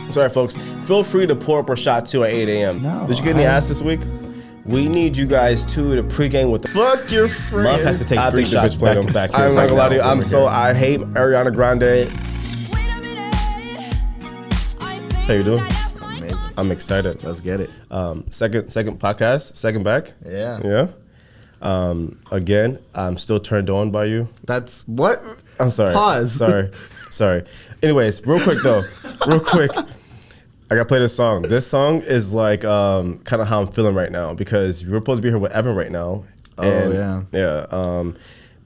Sorry, folks. Feel free to pour up a shot too at 8 a.m. No, Did you get any ass this week? We need you guys too to pregame with the fuck your friends. Muff has to take 3 shots back to back. I'm not gonna lie to you. I hate Ariana Grande. How you doing? Amazing. I'm excited. Let's get it. Second podcast, second back. Yeah. Again, I'm still turned on by you. That's what? I'm sorry. Pause. Sorry. Anyways, real quick. I gotta play this song. This song is like kind of how I'm feeling right now because we're supposed to be here with Evan right now. Yeah.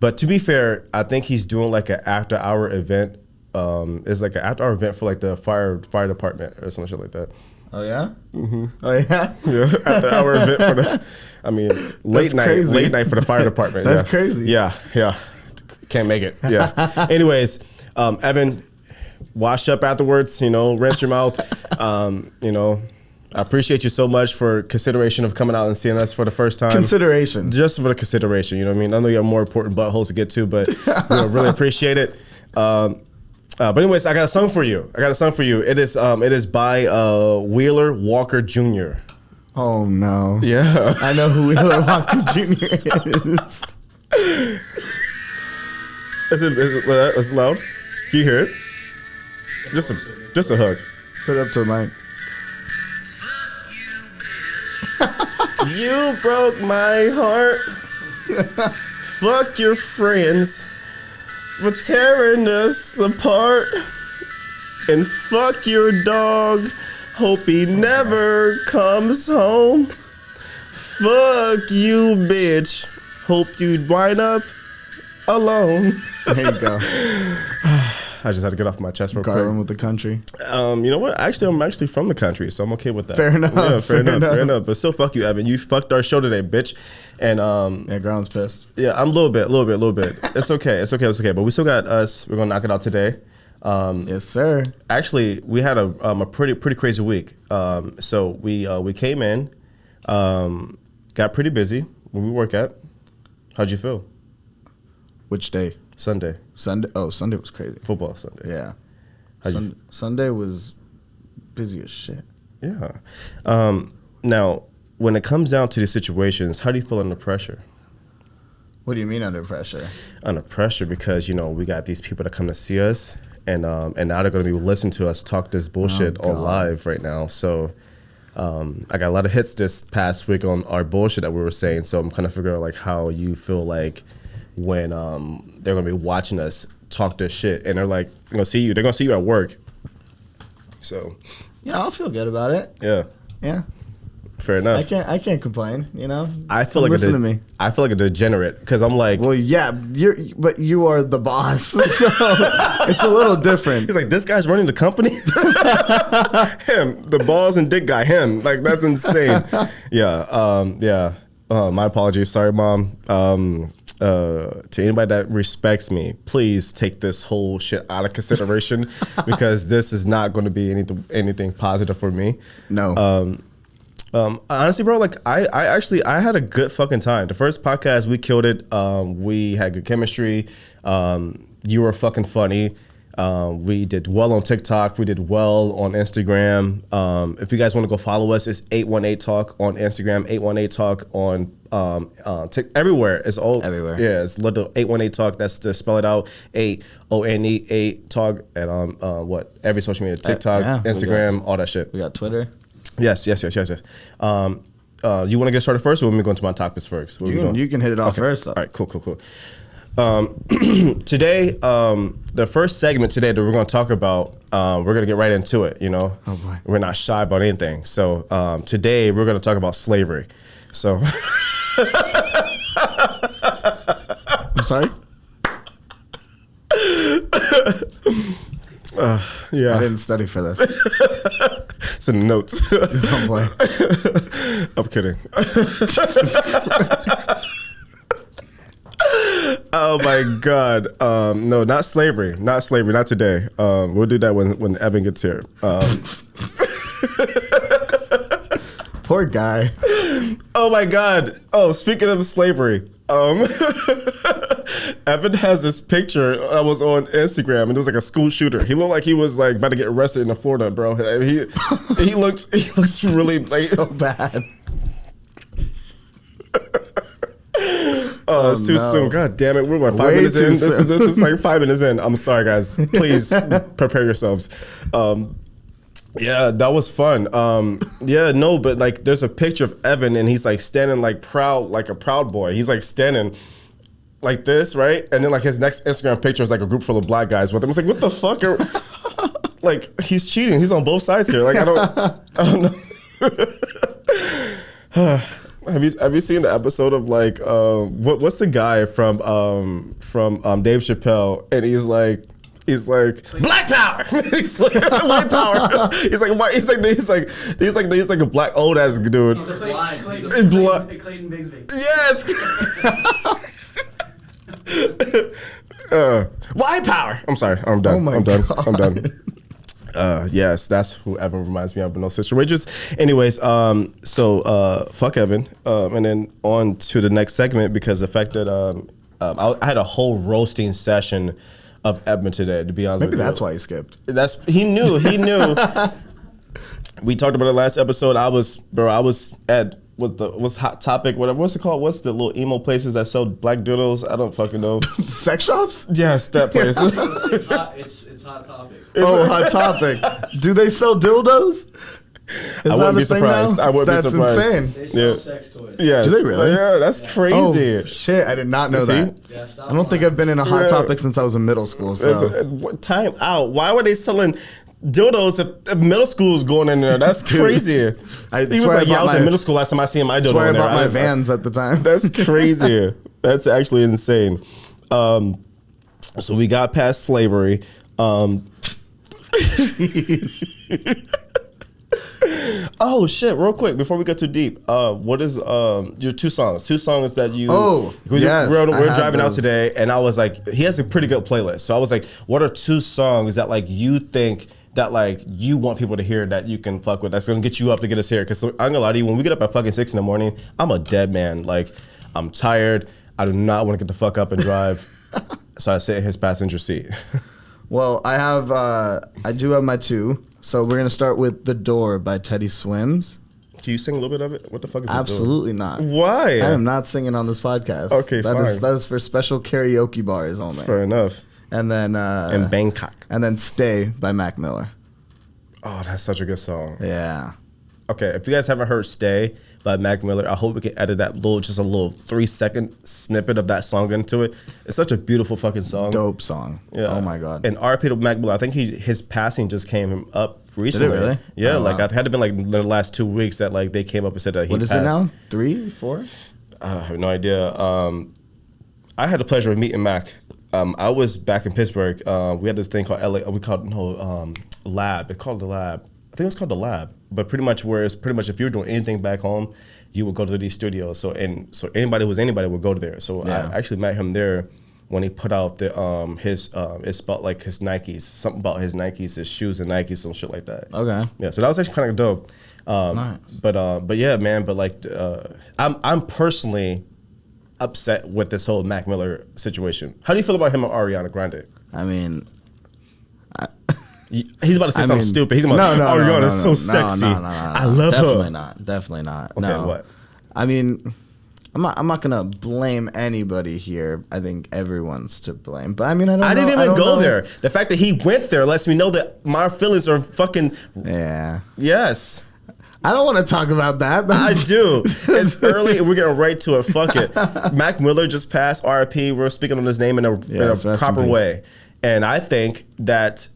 But to be fair, I think he's doing like an after-hour event. It's like an after-hour event for like the fire department or some shit like that. Oh yeah. Mm-hmm. Oh yeah. Yeah. After-hour event for the. I mean, late night for the fire department. That's crazy. Yeah. Can't make it. Yeah. Anyways, Evan. Wash up afterwards, rinse your mouth. I appreciate you so much for consideration of coming out and seeing us for the first time. Consideration. Just for the consideration, you know what I mean? I know you have more important buttholes to get to, but really appreciate it. But anyways, I got a song for you. It is by Wheeler Walker Jr. Oh no. Yeah. I know who Wheeler Walker Jr. is. Is it loud? Can you hear it? Just a hug. Put it up to the mic. You broke my heart. Fuck your friends for tearing us apart. And fuck your dog. Hope he never comes home. Fuck you, bitch. Hope you wind up alone. There you go. I just had to get off my chest real quick. Garland with the country. You know what? Actually, I'm actually from the country, so I'm okay with that. Fair enough. Yeah, fair enough. But still, fuck you, Evan. You fucked our show today, bitch. And yeah, Garland's pissed. Yeah, I'm a little bit. It's okay. But we still got us. We're gonna knock it out today. Yes, sir. Actually, we had a pretty crazy week. So we came in, got pretty busy. Where we work at. How'd you feel? Which day? Sunday. Oh, Sunday was crazy. Football Sunday. Yeah. Sunday was busy as shit. Yeah. Now, when it comes down to these situations, how do you feel under pressure? What do you mean under pressure? Under pressure because, we got these people that come to see us and now they're going to be listening to us talk this bullshit on live right now. So I got a lot of hits this past week on our bullshit that we were saying. So I'm kind of figuring out like how you feel like when they're gonna be watching us talk this shit and they're like they're gonna see you at work. So yeah, I'll feel good about it. Yeah. Fair enough. I can't complain, I feel like listen to me. I feel like a degenerate because I'm like, well, yeah, but you are the boss, so it's a little different. He's like, this guy's running the company. Him, the balls and dick guy. Him, like that's insane. Yeah. My apologies. Sorry, Mom. To anybody that respects me, please take this whole shit out of consideration because this is not going to be anything positive for me. No. Honestly, bro, like I had a good fucking time. The first podcast, we killed it. We had good chemistry. You were fucking funny. We did well on TikTok. We did well on Instagram. If you guys want to go follow us, it's 818 Talk on Instagram, 818 Talk on everywhere. It's all everywhere. Yeah, it's little 818 Talk. That's to spell it out. 8 Talk and every social media, TikTok, Instagram, all that shit. We got Twitter. Yes. You want to get started first, or want me to go into my topics first? You can hit it off first. All right, cool. Today, the first segment today that we're going to talk about, we're going to get right into it. Oh boy, we're not shy about anything. So today we're going to talk about slavery. So, I'm sorry. Yeah, I didn't study for this. It's in the notes. Oh boy, I'm kidding. Jesus Christ. Oh my God. No, not slavery. Not today. We'll do that when Evan gets here. Poor guy. Oh my God. Oh, speaking of slavery. Evan has this picture that was on Instagram, and it was like a school shooter. He looked like he was like about to get arrested in Florida, bro. He looks really like so bad. Oh, it's too soon. God damn it. We're what, 5 minutes in? This is like 5 minutes in. I'm sorry, guys. Please prepare yourselves. Yeah, that was fun. But like there's a picture of Evan and he's like standing like proud, like a proud boy. He's like standing like this, right? And then like his next Instagram picture is like a group full of black guys with him. It's like, what the fuck? Like he's cheating. He's on both sides here. Like I don't know. Have you seen the episode of like what's the guy from Dave Chappelle, and he's like black power. He's like white power. He's like a black old ass dude. He's blind. He's blind. Clayton Bigsby. Yes. White power. I'm sorry. I'm done. I'm done. Yes, that's who Evan reminds me of in those situations. Anyways, fuck Evan, and then on to the next segment, because the fact that I had a whole roasting session of Evan today, to be honest with you. Maybe that's why he skipped. He knew. We talked about it last episode. I was at what's Hot Topic, whatever. What's it called? What's the little emo places that sell black doodles? I don't fucking know. Sex shops? Yes, that place. It's Hot Topic. Hot Topic. Do they sell dildos? I wouldn't be surprised. That's insane. They sell sex toys. Yes. Do they really? Yeah, that's crazy. Oh, shit, I did not know that. Yeah, stop I don't think I've been in a Hot Topic since I was in middle school. So. Time out. Why were they selling dildos if middle school is going in there? That's crazy. I was like, I was in middle school last time I seen my dildo in there. I bought my Vans at the time. That's crazy. That's actually insane. So we got past slavery. Oh shit! Real quick before we get too deep, what is your two songs that you? Oh, yes, we're driving out today, and I was like, he has a pretty good playlist. So I was like, what are two songs that like you think that like you want people to hear that you can fuck with, that's gonna get you up to get us here? Because I'm gonna lie to you, when we get up at fucking 6 in the morning, I'm a dead man. Like I'm tired. I do not want to get the fuck up and drive. So I sit in his passenger seat. Well, I do have my two. So we're gonna start with "The Door" by Teddy Swims. Can you sing a little bit of it? What the fuck is Absolutely not. Why? I am not singing on this podcast. Okay, fine. That is for special karaoke bars only. Fair enough. And then in Bangkok. And then "Stay" by Mac Miller. Oh, that's such a good song. Yeah. Okay, if you guys haven't heard "Stay" by Mac Miller, I hope we can edit that just a little 3-second snippet of that song into it. It's such a beautiful fucking song. Dope song. Yeah. Oh my god. And RP to Mac Miller, I think his passing just came up recently. Did it really? Yeah, wow. I had to been like the last 2 weeks that like they came up and said that he passed. What is it now? 3, 4? I have no idea. I had the pleasure of meeting Mac. I was back in Pittsburgh. We had this thing called Lab. It's called the Lab. I think it was called the Lab. But pretty much if you were doing anything back home, you would go to these studios. So anybody would go to there. So yeah. I actually met him there when he put out it's about like his Nikes, something about his Nikes, his shoes and Nikes, some shit like that. Okay. Yeah. So that was actually kind of dope. Nice. But yeah, man. But like, I'm personally upset with this whole Mac Miller situation. How do you feel about him and Ariana Grande? I mean, he's about to say something stupid. He's going to Ariana is so sexy. I love her. Definitely not. Okay, no. what? I mean, I'm not gonna blame anybody here. I think everyone's to blame. But I mean, I didn't even go there. The fact that he went there lets me know that my feelings are fucking. Yeah. Yes. I don't want to talk about that. I do. It's early and we're getting right to it. Fuck it. Mac Miller just passed. RIP. We're speaking on his name in a proper way. And I think that,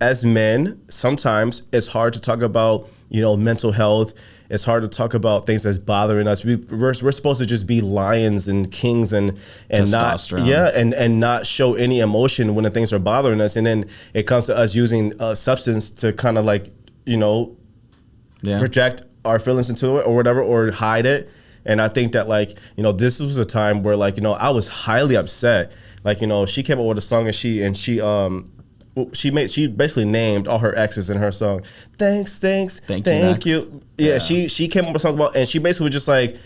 as men, sometimes it's hard to talk about, mental health. It's hard to talk about things that's bothering us. We're supposed to just be lions and kings and not and not show any emotion when the things are bothering us. And then it comes to us using substance to kind of like, project our feelings into it or whatever, or hide it. And I think that like, this was a time where like, I was highly upset. Like, she came up with a song and she basically named all her exes in her song. Thank you. Yeah, she came up with a song about, and she basically was just like,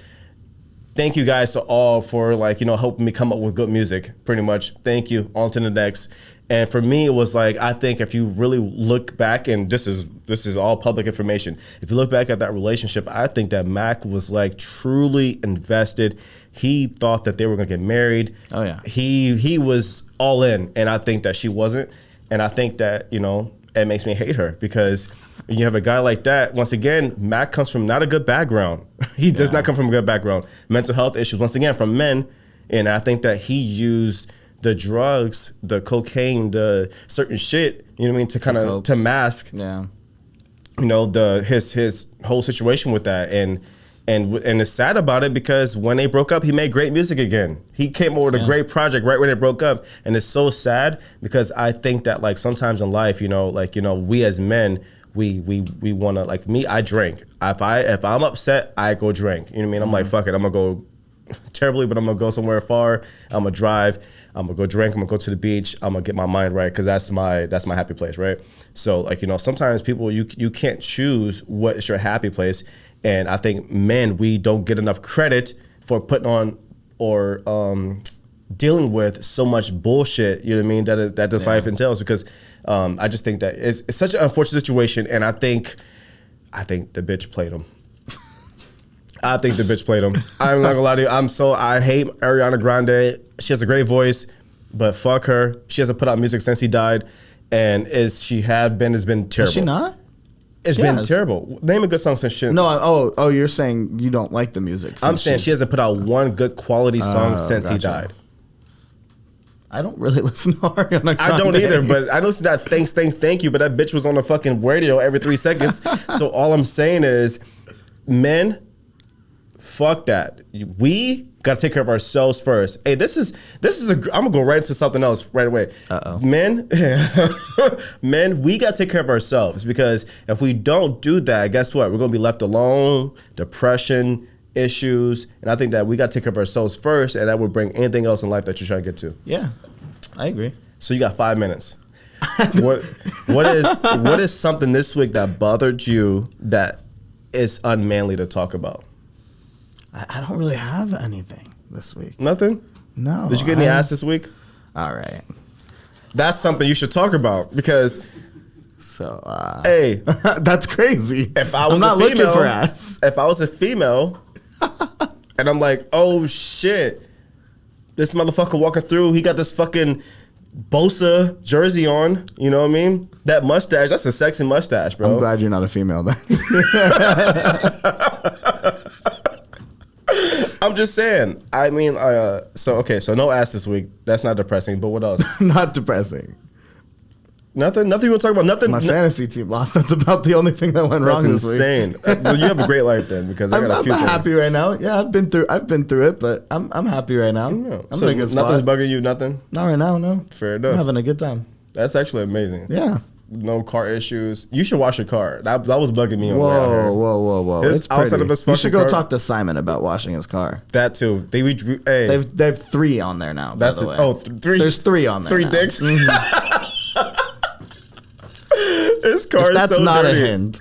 thank you guys to all for like, helping me come up with good music, pretty much. Thank you. On to the next. And for me, it was like, I think if you really look back, and this is all public information, if you look back at that relationship, I think that Mac was like truly invested. He thought that they were gonna get married. Oh yeah. He was all in, and I think that she wasn't. And I think that, it makes me hate her, because when you have a guy like that, once again, Mac comes from not a good background. He does not come from a good background. Mental health issues, once again, from men. And I think that he used the drugs, the cocaine, the certain shit, to kind of to mask, his whole situation with that, and it's sad about it, because when they broke up, he made great music again. He came over with a great project right when they broke up, and it's so sad, because I think that like sometimes in life, we as men, we want to, like me, I drink. If I'm upset, I go drink. You know what I mean? I'm like, fuck it, I'm gonna go terribly, but I'm gonna go somewhere far. I'm gonna drive. I'm gonna go drink. I'm gonna go to the beach. I'm gonna get my mind right, because that's my happy place, right? So like, sometimes people, you can't choose what is your happy place, and I think men, we don't get enough credit for putting on or dealing with so much bullshit. You know what I mean? That this life entails, because I just think that it's such an unfortunate situation, and I think the bitch played him. I think the bitch played him. I'm not gonna lie to you. I hate Ariana Grande. She has a great voice, but fuck her. She hasn't put out music since he died, and it's been terrible. Is she not? It's been terrible. Name a good song since she. No, you're saying you don't like the music. I'm saying she hasn't put out one good quality song since he died. I don't really listen to Ariana Grande. I don't either, but I listen to that thank you, but that bitch was on the fucking radio every 3 seconds. So all I'm saying is, men, fuck that. We got to take care of ourselves first. Hey, I'm gonna go right into something else right away. Men, we got to take care of ourselves, because if we don't do that, guess what? We're gonna be left alone, depression, issues, and I think that we got to take care of ourselves first, and that would bring anything else in life that you're trying to get to. Yeah, I agree. So you got 5 minutes. What is something this week that bothered you that is unmanly to talk about? I don't really have anything this week. Nothing? No. Did you get any ass this week? All right. That's something you should talk about, because hey, that's crazy. If I was I'm not a female, looking for ass. If I was a female and I'm like, oh shit, this motherfucker walking through, he got this fucking Bosa jersey on, you know what I mean? That mustache, that's a sexy mustache, bro. I'm glad you're not a female then. I'm just saying. I mean, so no ass this week. That's not depressing, but what else? Not depressing. Nothing you want to talk about? Nothing. My fantasy team lost. That's about the only thing that went wrong this week. That's insane. Well, you have a great life then, because I got a few things. I'm happy right now. Yeah, I've been through it, but I'm happy right now. Yeah. I'm so in a good spot. Nothing's bugging you, nothing? Not right now, no. Fair enough. I'm having a good time. That's actually amazing. Yeah. No car issues. You should wash your car. That was bugging me. Whoa. It's outside of his fucking You should go car. talk to Simon about washing his car. That too. They have 3 on there now, by the way. Three. There's 3 on there 3 now. dicks? Mm-hmm. His car is that's so not dirty. a hint.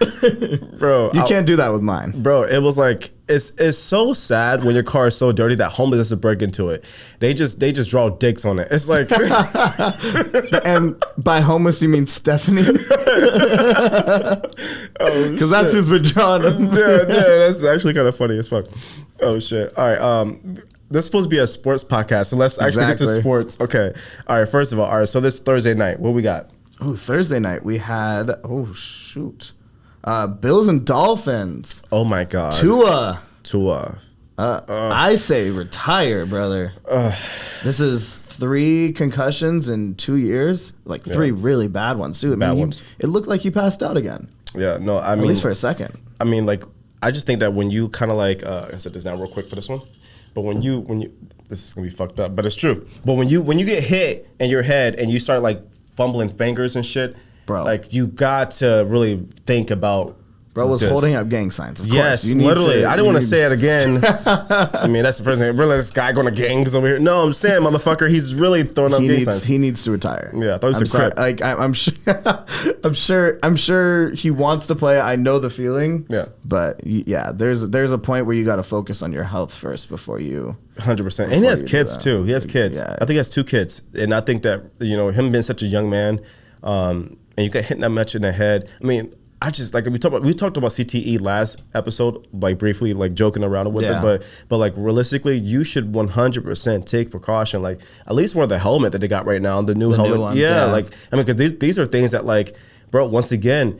Bro. You can't do that with mine. Bro, it was like, it's so sad when your car is so dirty that homeless has to break into it. They just draw dicks on it. It's like And by homeless you mean Stephanie? Because that's who's been drawing them. yeah, that's actually kind of funny as fuck. Oh shit. All right. This is supposed to be a sports podcast, so let's actually get to sports. Okay. All right, first of all, so this Thursday night, what we got? Oh, Thursday night we had Bills and Dolphins. Oh my god. Tua. I say retire, brother. This is 3 concussions in 2 years, like 3 really bad ones too. Bad ones. It looked like he passed out again. Yeah, no, I mean, at least for a second. I mean, like, I just think that when you kind of like, I said this down real quick for this one, but when you, this is gonna be fucked up, but it's true. But when you get hit in your head and you start like fumbling fingers and shit, bro, like you got to really think about Bro was holding up gang signs. Of yes, course. literally. I didn't want to say it again. I mean, that's the first thing. Really, this guy going to gangs over here? No, I'm saying, motherfucker, he's really throwing up gang signs. He needs to retire. Yeah, I thought he was a crip. Like I'm sure he wants to play. I know the feeling. Yeah, but yeah, there's a point where you got to focus on your health first before you. 100%. And he has kids too. He has kids. Yeah. I think he has 2 kids, and I think that him being such a young man, and you get hit that much in the head. I mean. I just like we talked about CTE last episode, like briefly, like joking around with it, but like realistically, you should 100% take precaution. Like at least wear the helmet that they got right now, the new helmet. New ones, like I mean, because these are things that like, bro. Once again,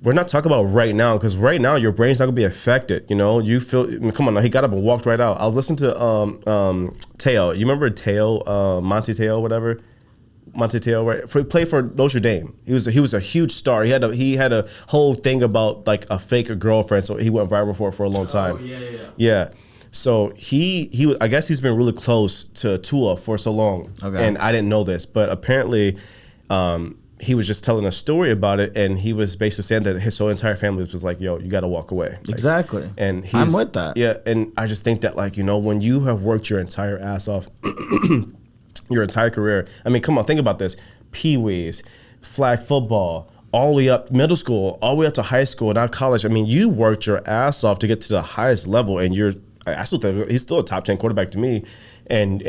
we're not talking about right now because right now your brain's not gonna be affected. You feel. I mean, come on, now he got up and walked right out. I was listening to Teo. You remember Teo, Monty Teo, whatever. Monte Teo, right? He played for Notre Dame. He was a huge star. He had a whole thing about like a fake girlfriend, so he went viral for a long time. Oh, yeah. So he I guess he's been really close to Tua for so long, and I didn't know this, but apparently he was just telling a story about it, and he was basically saying that his whole entire family was like, "Yo, you got to walk away." Like, exactly. And I'm with that. Yeah, and I just think that like when you have worked your entire ass off. Your entire career. I mean, come on, think about this. Pee-wees, flag football, all the way up middle school, all the way up to high school, now college. I mean, you worked your ass off to get to the highest level, and I still think he's still a top 10 quarterback to me. And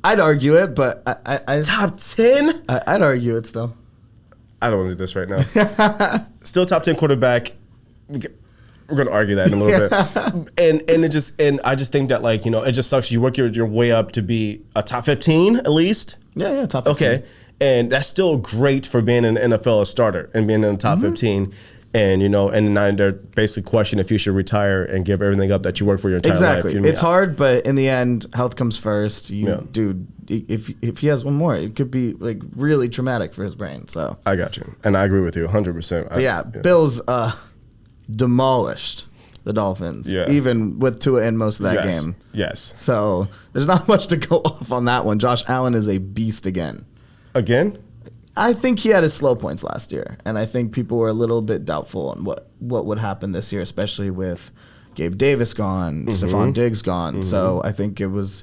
I'd argue it, but I top 10? I'd argue it still. I don't want to do this right now. Still top 10 quarterback. We're gonna argue that in a little bit, and I just think that like it just sucks. You work your way up to be a top 15 at least. Yeah, top 15. Okay, and that's still great for being an NFL starter and being in the top 15. And and now they're basically questioning if you should retire and give everything up that you worked for your entire life. Exactly, it's hard, but in the end, health comes first. Dude, if he has one more, it could be like really traumatic for his brain. So I got you, and I agree with you 100%. Bills. Demolished the Dolphins, even with Tua in most of that game. Yes. So there's not much to go off on that one. Josh Allen is a beast again. Again? I think he had his slow points last year, and I think people were a little bit doubtful on what would happen this year, especially with Gabe Davis gone, Stephon Diggs gone. So I think it was,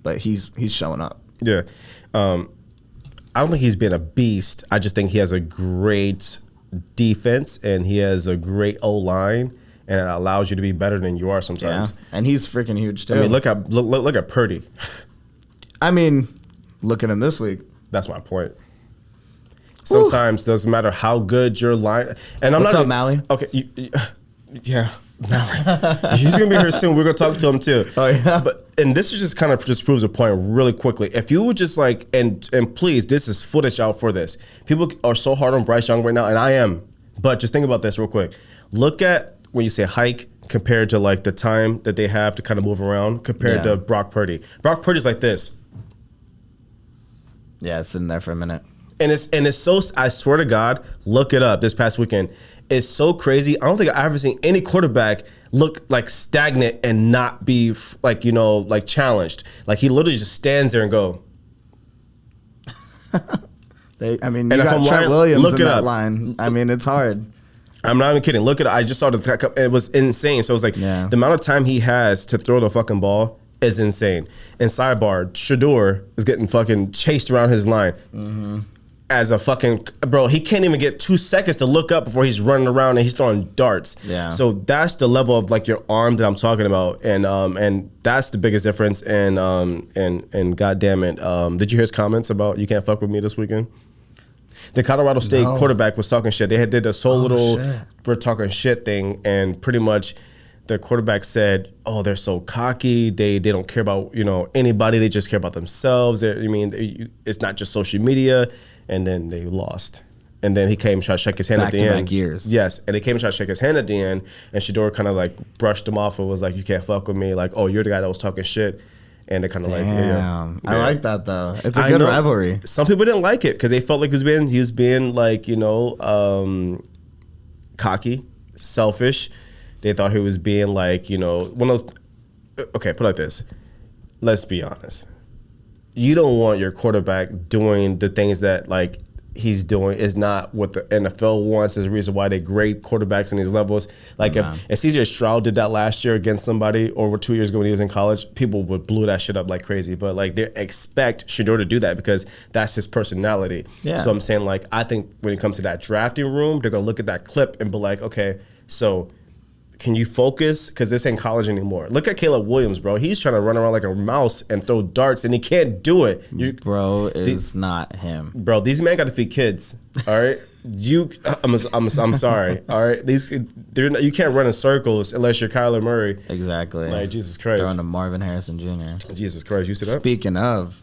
but he's showing up. Yeah. I don't think he's been a beast. I just think he has a great defense and he has a great O-line, and it allows you to be better than you are sometimes. Yeah, and he's freaking huge too. I mean, look at Purdy. I mean, look at him this week. That's my point. Sometimes doesn't matter how good your line. And What's up, Mally? Okay, yeah, Mally. He's gonna be here soon. We're gonna talk to him too. Oh yeah. And this is just kind of just proves a point really quickly. If you would just like and please, this is footage out for this. People are so hard on Bryce Young right now, and I am. But just think about this real quick. Look at when you say hike compared to like the time that they have to kind of move around compared to Brock Purdy. Brock Purdy's like this. Yeah, it's sitting there for a minute. And it's so, I swear to God, look it up this past weekend. It's so crazy. I don't think I've ever seen any quarterback look like stagnant and not be like, like challenged. Like he literally just stands there and go. You got Trent Williams in that line. I mean, it's hard. I'm not even kidding. Look at it. I just saw it was insane. So it's like the amount of time he has to throw the fucking ball is insane. And sidebar, Shador is getting fucking chased around his line. As a fucking bro, he can't even get 2 seconds to look up before he's running around and he's throwing darts. Yeah. So that's the level of like your arm that I'm talking about, and that's the biggest difference. And God damn it, did you hear his comments about you can't fuck with me this weekend? The Colorado State quarterback was talking shit. They did this whole little we're talking shit thing, and pretty much the quarterback said, "Oh, they're so cocky. They don't care about anybody. They just care about themselves. It's not just social media." And then they lost. And then he came and tried to shake his hand at the end. Back years. Yes. And they came and tried to shake his hand at the end. And Shador kind of like brushed him off and was like, you can't fuck with me. Like, oh, you're the guy that was talking shit. And they kind of like, yeah. I like that though. It's a good rivalry. Some people didn't like it because they felt like he was being like, cocky, selfish. They thought he was being like, one of those. Okay, put it like this. Let's be honest. You don't want your quarterback doing the things that like he's doing is not what the NFL wants. There's a reason why they grade quarterbacks in these levels. Like if CJ Stroud did that last year against somebody over 2 years ago when he was in college, people would blew that shit up like crazy. But like they expect Shedeur to do that because that's his personality. Yeah. So I'm saying like I think when it comes to that drafting room, they're gonna look at that clip and be like, okay, so can you focus? Because this ain't college anymore. Look at Caleb Williams, bro. He's trying to run around like a mouse and throw darts, and he can't do it. Bro is not him. Bro, these men got to feed kids. All right, I'm sorry. All right, you can't run in circles unless you're Kyler Murray. Exactly. Like Jesus Christ. Throwing to Marvin Harrison Jr. Jesus Christ, you see that? Speaking of,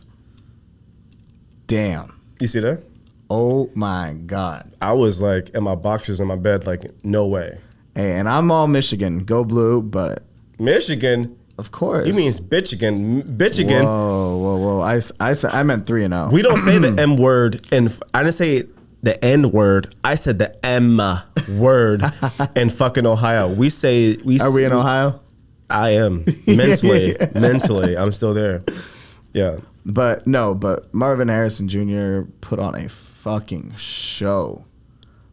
damn. You see that? Oh my God. I was like in my boxers in my bed, like no way. Hey, and I'm all Michigan. Go blue, but Michigan. of course. You mean bitchigan. Whoa. I meant 3-0. We don't say the M word, and I didn't say the N word. I said the M word in fucking Ohio. Are we in Ohio? I am mentally. I'm still there. Yeah. But Marvin Harrison Jr. put on a fucking show.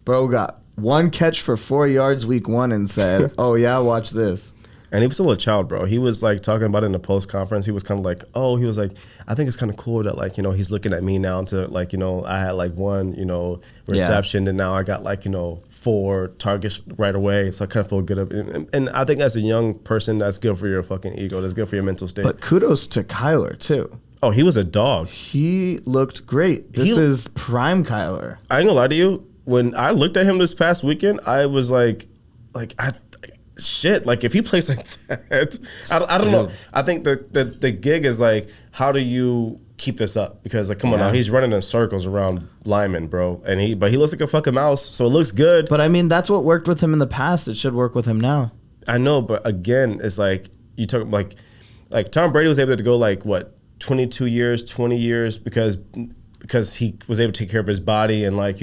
Bro got one catch for 4 yards week 1 and said, oh yeah, watch this. And he was still a child, bro. He was like talking about it in the post conference. He was kind of like, I think it's kind of cool that like, he's looking at me now to like, I had like one, reception and now I got like, 4 targets right away. So I kind of feel good. And I think as a young person, that's good for your fucking ego. That's good for your mental state. But kudos to Kyler too. Oh, he was a dog. He looked great. This is prime Kyler. I ain't gonna lie to you. When I looked at him this past weekend, I was like, shit. Like if he plays like that, I don't know. I think the gig is like, how do you keep this up? Because like, come on now, he's running in circles around linemen, bro, but he looks like a fucking mouse, so it looks good. But I mean, that's what worked with him in the past. It should work with him now. I know, but again, it's like you talk like Tom Brady was able to go like what 22 years, 20 years because he was able to take care of his body and like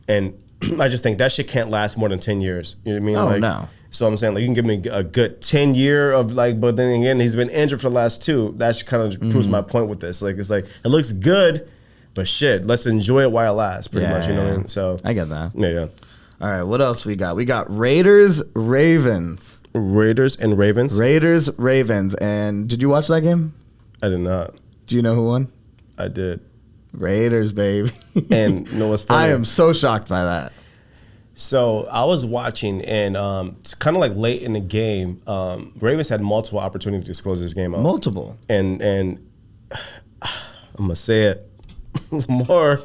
and I just think that shit can't last more than 10 years. You know what I mean? Oh, like, no. So I'm saying like you can give me a good 10 year of like, but then again he's been injured for the last 2. That kind of proves my point with this. Like it's like it looks good, but shit, let's enjoy it while it lasts. Pretty much, you know what I mean? So I get that. Yeah. All right, what else we got? We got Raiders Ravens. Raiders and Ravens. And did you watch that game? I did not. Do you know who won? I did. Raiders, baby. And you know what's funny? I am so shocked by that. So I was watching, and it's kind of like late in the game. Ravens had multiple opportunities to close this game out. Multiple. And I'm gonna say it, Lamar.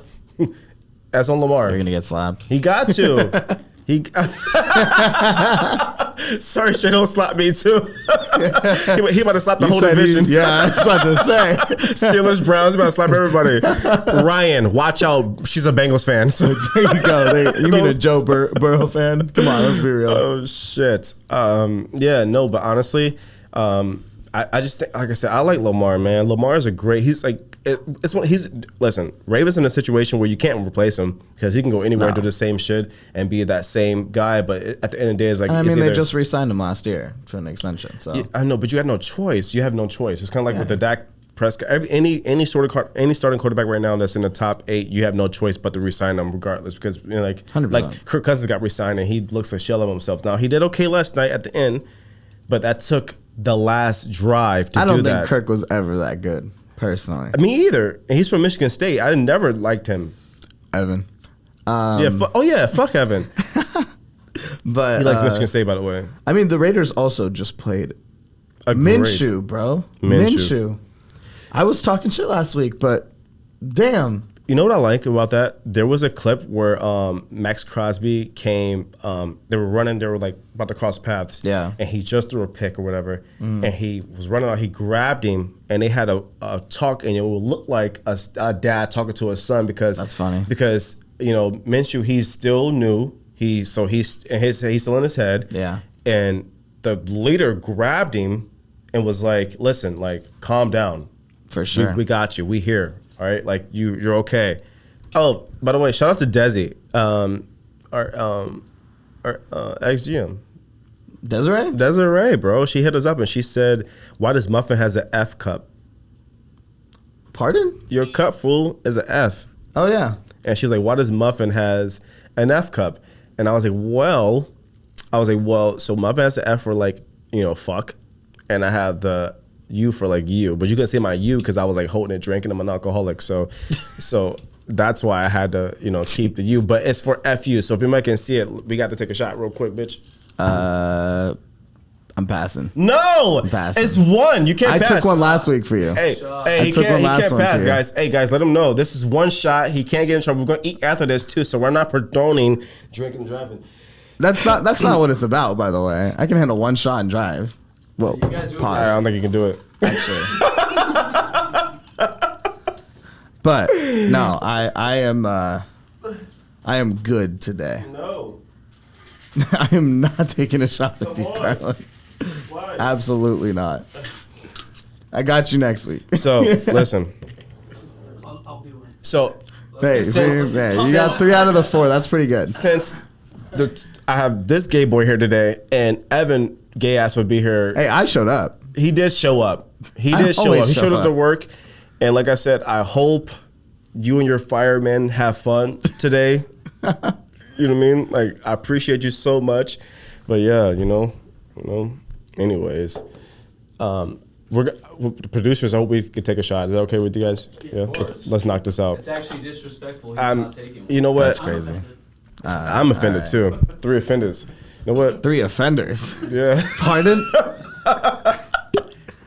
That's on Lamar. You're gonna get slapped. He got to. Sorry, Shay, don't slap me too. he about to slap the whole division. I was about to say. Steelers, Browns, about to slap everybody. Ryan, watch out. She's a Bengals fan. So there you go. You mean a Joe Burrow fan? Come on, let's be real. Oh, shit. But honestly, I just think, like I said, I like Lamar, man. Lamar is he's like, listen, Ravens in a situation where you can't replace him because he can go anywhere and do the same shit and be that same guy. But at the end of the day, it's like, they just re-signed him last year for an extension. So I know, but you have no choice. You have no choice. It's kind of like with the Dak Prescott. Any starting quarterback right now that's in the top 8, you have no choice but to re-sign them regardless because like 100%. Like Kirk Cousins got re-signed and he looks a shell of himself. Now he did okay last night at the end, but that took the last drive to do that. I don't think Kirk was ever that good. Personally, me either. And he's from Michigan State. I never liked him. Evan. Fuck Evan. But he likes Michigan State, by the way. I mean, the Raiders also just played Minshew, bro. Minshew. I was talking shit last week, but damn. You know what I like about that? There was a clip where Max Crosby came. They were running. They were like about to cross paths. Yeah. And he just threw a pick or whatever. And he was running out. He grabbed him, and they had a talk, and it would look like a dad talking to his son because that's funny. Because Minshew, he's still new. He's still in his head. Yeah. And the leader grabbed him and was like, "Listen, like, calm down. For sure. We got you. We here." All right, like you're okay. Oh, by the way, shout out to Desi, our ex-GM. Desiree, bro. She hit us up and she said, "Why does Muffin has an F cup?" Pardon? Your cup, fool, is an F. Oh yeah. And she's like, why does Muffin has an F cup? And I was like, well, so Muffin has the F for like, fuck. And I have the U for like you. But you can see my U because I was like holding it, drinking. I'm an alcoholic. So that's why I had to, keep the U. But it's for FU. So if you might can see it, we got to take a shot real quick, bitch. I'm passing. No! I'm passing. It's one. You can't pass. I took one last week for you. Hey, he can't pass, guys. Hey, guys, let him know. This is one shot. He can't get in trouble. We're going to eat after this, too, so we're not condoning drinking and driving. That's not what it's about, by the way. I can handle one shot and drive. Well, You guys do it. pause. I don't think you can do it. Actually. But, no, I am good today. No. I am not taking a shot with Come you, on. Carlin. Why? Absolutely not. I got you next week. So, listen. I'll do it. So, Hey, you got 3 out of the 4. That's pretty good. since I have this gay boy here today, and Evan, gay ass, would be here. Hey, I showed up. He did show up. He I did show always up. He show showed up to up. work. And like I said, I hope you and your firemen have fun today. You know what I mean? Like, I appreciate you so much. But yeah, anyways. The producers, I hope we could take a shot. Is that okay with you guys? Yeah. Of course. Let's knock this out. It's actually disrespectful. He's not taking one. You know what? That's crazy. I'm offended too. 3 offenders. You know what? 3 offenders. Yeah. Pardon? I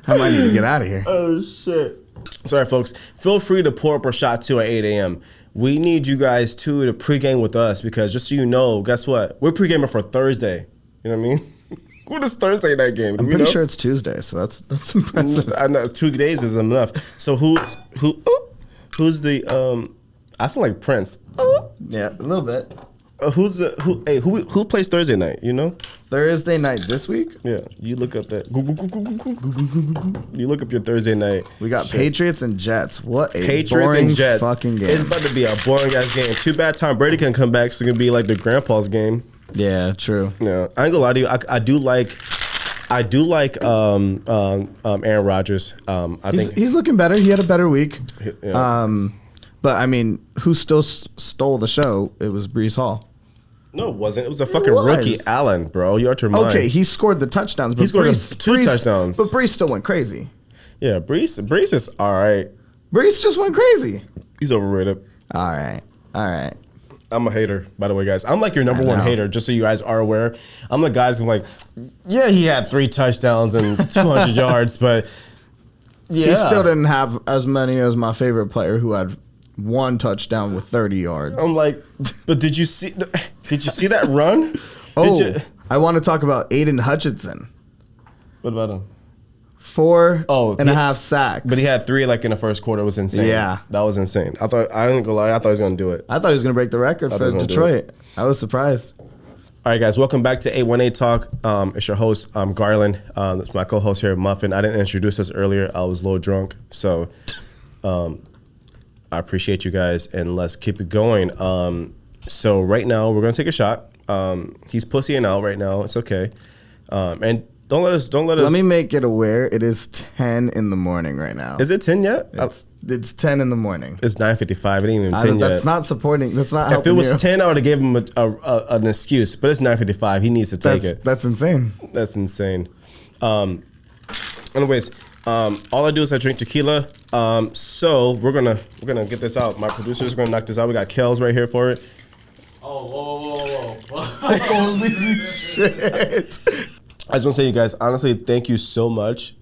might need to get out of here. Oh, shit. Sorry, folks. Feel free to pour up a shot, too, at 8 a.m. We need you guys, too, to pregame with us because just so you know, guess what? We're pregaming for Thursday. You know what I mean? What is Thursday night game? I'm pretty sure it's Tuesday, so that's impressive. I know 2 days is enough. So who's the I sound like Prince. Yeah, a little bit. Who plays Thursday night? You know? Thursday night this week, Yeah, you look up that. You look up your Thursday night. we got shit. Patriots and Jets. What a Patriots boring and Jets. fucking game. It's about to be a boring ass game. Too bad Tom Brady can come back, so it's gonna be like the grandpa's game. Yeah, true. Yeah, I ain't gonna lie to you. I do like Aaron Rodgers. I think He's looking better. He had a better week. yeah. But I mean, who still stole the show? It was Brees Hall. No, it wasn't. It was a fucking was. rookie, Allen, bro. You out your mind. Okay, he scored the touchdowns, but He scored 2 touchdowns. But Brees still went crazy. Yeah, Brees is all right. Brees just went crazy. He's overrated. All right. I'm a hater, by the way, guys. I'm like your number I one know. hater, just so you guys are aware. I'm the guys who like, yeah, he had 3 touchdowns and 200 yards, but yeah. He still didn't have as many as my favorite player who had 1 touchdown with 30 yards. I'm like, but did you see that run? I want to talk about Aiden Hutchinson. What about him? 4 Oh, and a half sacks. But he had 3 like in the first quarter. It was insane. Yeah. That was insane. I didn't go lie. I thought he was gonna do it. I thought he was going to break the record I thought for he was gonna do Detroit. I was surprised. All right, guys, welcome back to 818 Talk. It's your host, Garland. It's my co-host here, Muffin. I didn't introduce us earlier. I was a little drunk, so I appreciate you guys, and let's keep it going. So right now, we're gonna take a shot. He's pussying out right now. It's okay, and don't let us. Let me make it aware. It is 10 in the morning right now. Is it 10 yet? It's 10 in the morning. It's 9:55. It ain't even 10 yet. That's not supporting. That's not If helping it was you. 10, I would have given him an excuse. But it's 9:55. He needs to take it. That's insane. That's insane. Anyways, all I do is I drink tequila. So we're gonna get this out. My producer's gonna knock this out. We got Kels right here for it. Oh, whoa. Holy shit. I just want to say, you guys, honestly, thank you so much.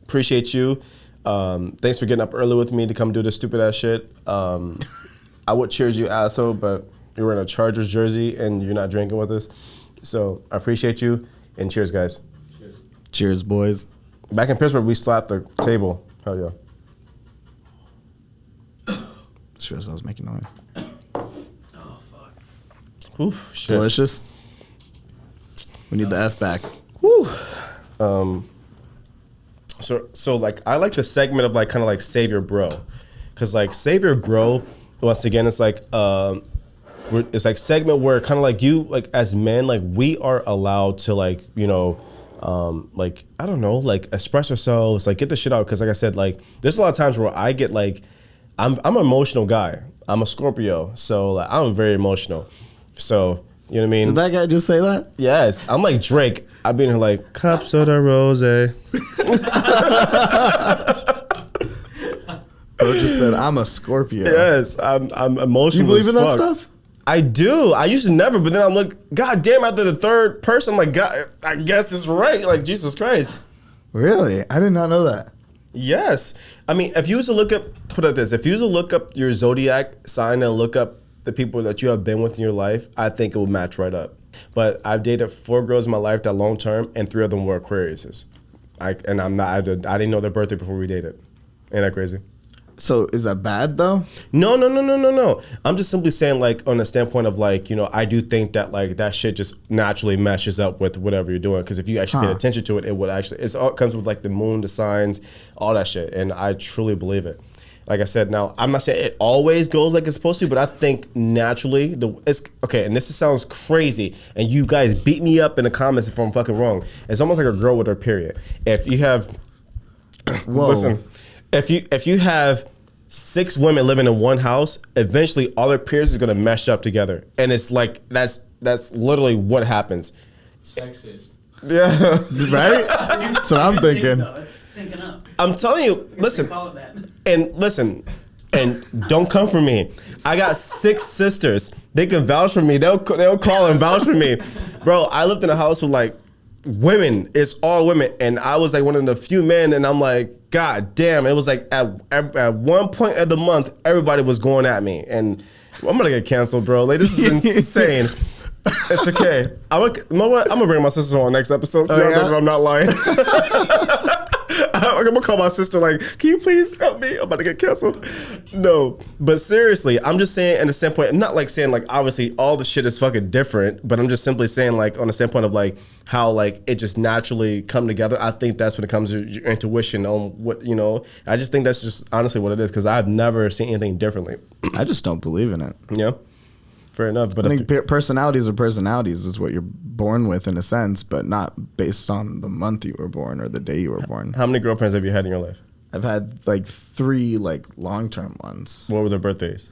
Appreciate you. Thanks for getting up early with me to come do this stupid ass shit. I would cheers you, asshole, but you're wearing a Chargers jersey and you're not drinking with us. So I appreciate you, and cheers, guys. Cheers. Cheers, boys. Back in Pittsburgh, we slapped the table. Hell yeah. Stress I was making noise. Oh, fuck. Oof, shit. Delicious. We need the F back. Whew. So like I like the segment of like kind of like Save Your Bro, because like Save Your Bro, once again, it's like it's like segment where kind of like you like as men, like we are allowed to like like I don't know, like express ourselves, like get the shit out, because like I said, like there's a lot of times where I get like I'm an emotional guy. I'm a Scorpio, so like, I'm very emotional. So you know what I mean? Did that guy just say that? Yes, I'm like Drake. I've been here like cups of the rose. Bro just said, I'm a Scorpio. Yes, I'm emotional. You believe in that fuck. stuff? I do. I used to never, but then I'm like, God damn, after the third person, I'm like, God, I guess it's right. Like, Jesus Christ. Really? I did not know that. Yes. I mean, if you was to look up, put it like this, if you was to look up your zodiac sign and look up the people that you have been with in your life, I think it will match right up. But I've dated 4 girls in my life that long term, and 3 of them were Aquariuses. I didn't know their birthday before we dated. Ain't that crazy? So is that bad though? No. I'm just simply saying, like, on the standpoint of, like, you know, I do think that, like, that shit just naturally meshes up with whatever you're doing. Because if you actually pay attention to it, it would actually, it comes with, like, the moon, the signs, all that shit. And I truly believe it. Like I said, now, I'm not saying it always goes like it's supposed to, but I think naturally, it's okay, and this sounds crazy, and you guys beat me up in the comments if I'm fucking wrong. It's almost like a girl with her period. If you have, listen, if you have 6 women living in one house, eventually all their periods is gonna mesh up together, and it's like that's literally what happens. Sexist. Yeah, right. That's what I'm thinking. It's syncing up. I'm telling you. Listen, Call it that. and don't come for me. I got 6 sisters. They can vouch for me. They'll call and vouch for me, bro. I lived in a house with like women. It's all women, and I was like one of the few men. And I'm like, God damn! It was like at one point of the month, everybody was going at me, and I'm gonna get canceled, bro. Like, this is insane. It's okay. You know what? I'm gonna bring my sister on next episode. So y'all know that I'm not lying. I'm gonna call my sister like, can you please help me? I'm about to get canceled. No, but seriously, I'm just saying in the standpoint, I'm not like saying like obviously all the shit is fucking different, but I'm just simply saying like on the standpoint of like how like it just naturally come together. I think that's when it comes to your intuition on what, you know, I just think that's just honestly what it is, because I've never seen anything differently. I just don't believe in it. Yeah. Fair enough, but I think personalities are personalities is what you're born with in a sense, but not based on the month you were born or the day you were born. How many girlfriends have you had in your life? I've had like 3 like long-term ones. What were their birthdays?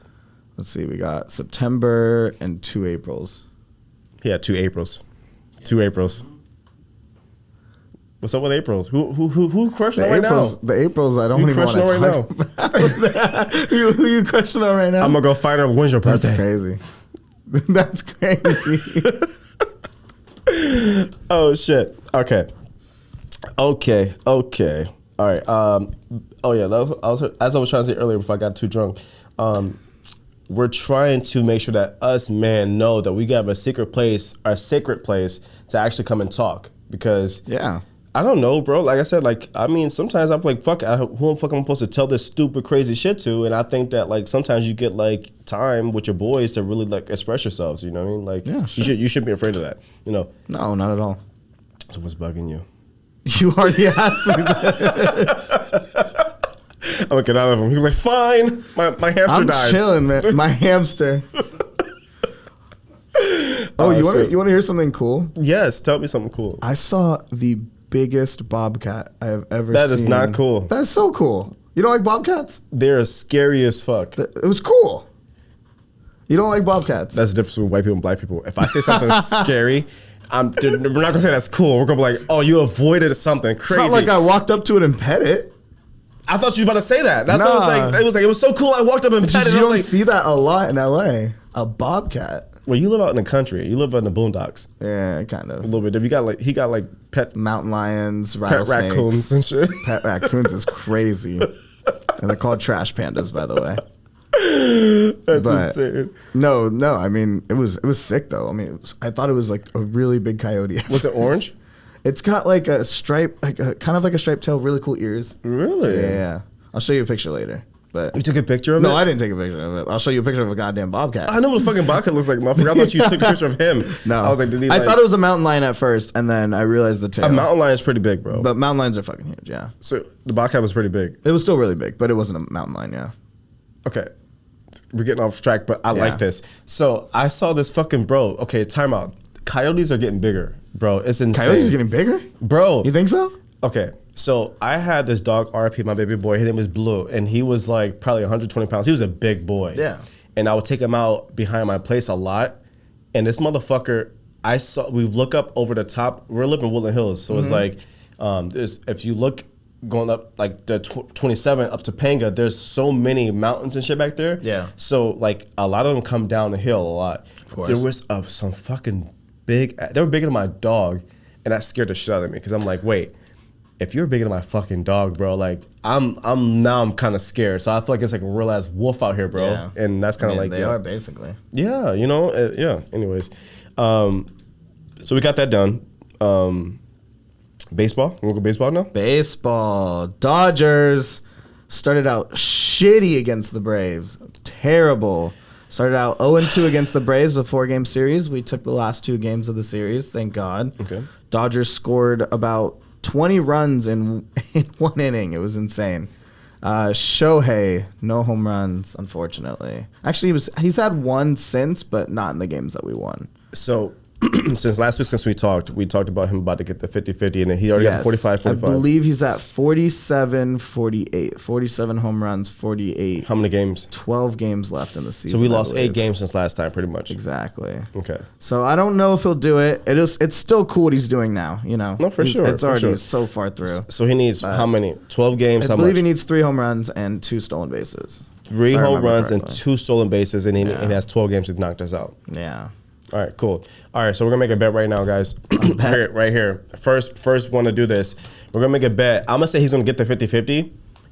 Let's see, we got September and 2 Aprils. He had 2 Aprils. 2 Aprils. What's up with Aprils? Who crushing right now? The Aprils, I don't even want to talk about. Who you crushing on right now? I'm gonna go find her. When's your birthday? That's crazy. That's crazy. Oh shit. Okay. All right. Oh yeah. As I was trying to say earlier before I got too drunk, we're trying to make sure that us men know that we have a secret place to actually come and talk, because I don't know, bro. Like I said, like, I mean, sometimes I'm like, fuck, who the fuck am I supposed to tell this stupid, crazy shit to? And I think that, like, sometimes you get, like, time with your boys to really, like, express yourselves, you know what I mean? Like, you shouldn't be afraid of that, you know? No, not at all. So what's bugging you? You already asked me this. I'm gonna get out of him. He was like, fine. My hamster died. I'm chilling, man. My hamster. You want to hear something cool? Yes, tell me something cool. I saw the biggest bobcat I have ever seen. That is not cool. That's so cool. You don't like bobcats? They're scary as fuck. It was cool. You don't like bobcats? That's the difference between white people and black people. If I say something scary, we're not gonna say that's cool. We're gonna be like, oh, you avoided something crazy. It's not like I walked up to it and pet it. I thought you were about to say that. That's what it was like. It was so cool. I walked up and pet it. You don't see that a lot in LA. A bobcat. Well, you live out in the country. You live in the boondocks. Yeah, kind of. A little bit. He got like pet mountain lions, pet rattlesnakes, raccoons and shit. Pet raccoons is crazy. And they're called trash pandas, by the way. That's insane. No. I mean, it was sick though. I mean, I thought it was like a really big coyote. Was it orange? It's got like a stripe, kind of like a striped tail, really cool ears. Really? Yeah. I'll show you a picture later. But you took a picture of it? No, I didn't take a picture of it. I'll show you a picture of a goddamn bobcat. I know what a fucking bobcat looks like, motherfucker. I thought you took a picture of him. No. I was like, I thought it was a mountain lion at first, and then I realized the tail. A mountain lion is pretty big, bro. But mountain lions are fucking huge, yeah. So the bobcat was pretty big. It was still really big, but it wasn't a mountain lion, yeah. Okay. We're getting off track, but I like this. So I saw this fucking bro. Okay, time out. Coyotes are getting bigger, bro. It's insane. Coyotes are getting bigger? Bro. You think so? Okay. So I had this dog, RP, my baby boy. His name was Blue, and he was like probably 120 pounds. He was a big boy. Yeah. And I would take him out behind my place a lot. And this motherfucker, we look up over the top. We're living in Woodland Hills, so it's like, if you look going up like the 27 up to Panga, there's so many mountains and shit back there. Yeah. So like a lot of them come down the hill a lot. Of course. There was some fucking big. They were bigger than my dog, and that scared the shit out of me because I'm like, wait. If you're bigger than my fucking dog, bro, like I'm kind of scared. So I feel like it's like a real ass wolf out here, bro. Yeah. And that's kind of like they are basically. Yeah, you know, yeah. Anyways, so we got that done. Baseball. You want to go baseball now? Baseball. Dodgers started out shitty against the Braves. Terrible. Started out 0-2 against the Braves, a 4-game series. We took the last 2 games of the series, thank God. Okay. Dodgers scored about 20 runs in 1 inning. It was insane. Shohei, no home runs, unfortunately. Actually, he's had 1 since, but not in the games that we won. So since last week, since we talked about him about to get the 50-50, and he already got 45-45. I believe he's at 47-48. 47 home runs, 48. How many games? 12 games left in the season. So we lost 8 games since last time, pretty much. Exactly. Okay. So I don't know if he'll do it. It's still cool what he's doing now, you know. No, for sure. It's already so far through. So he needs how many? 12 games? I believe he needs 3 home runs and 2 stolen bases. 3 home runs and 2 stolen bases, and he has 12 games to knock us out. Yeah. All right, cool. All right, so we're gonna make a bet right now, guys. right here. First want to do this. We're gonna make a bet. I'm gonna say he's gonna get the 50-50,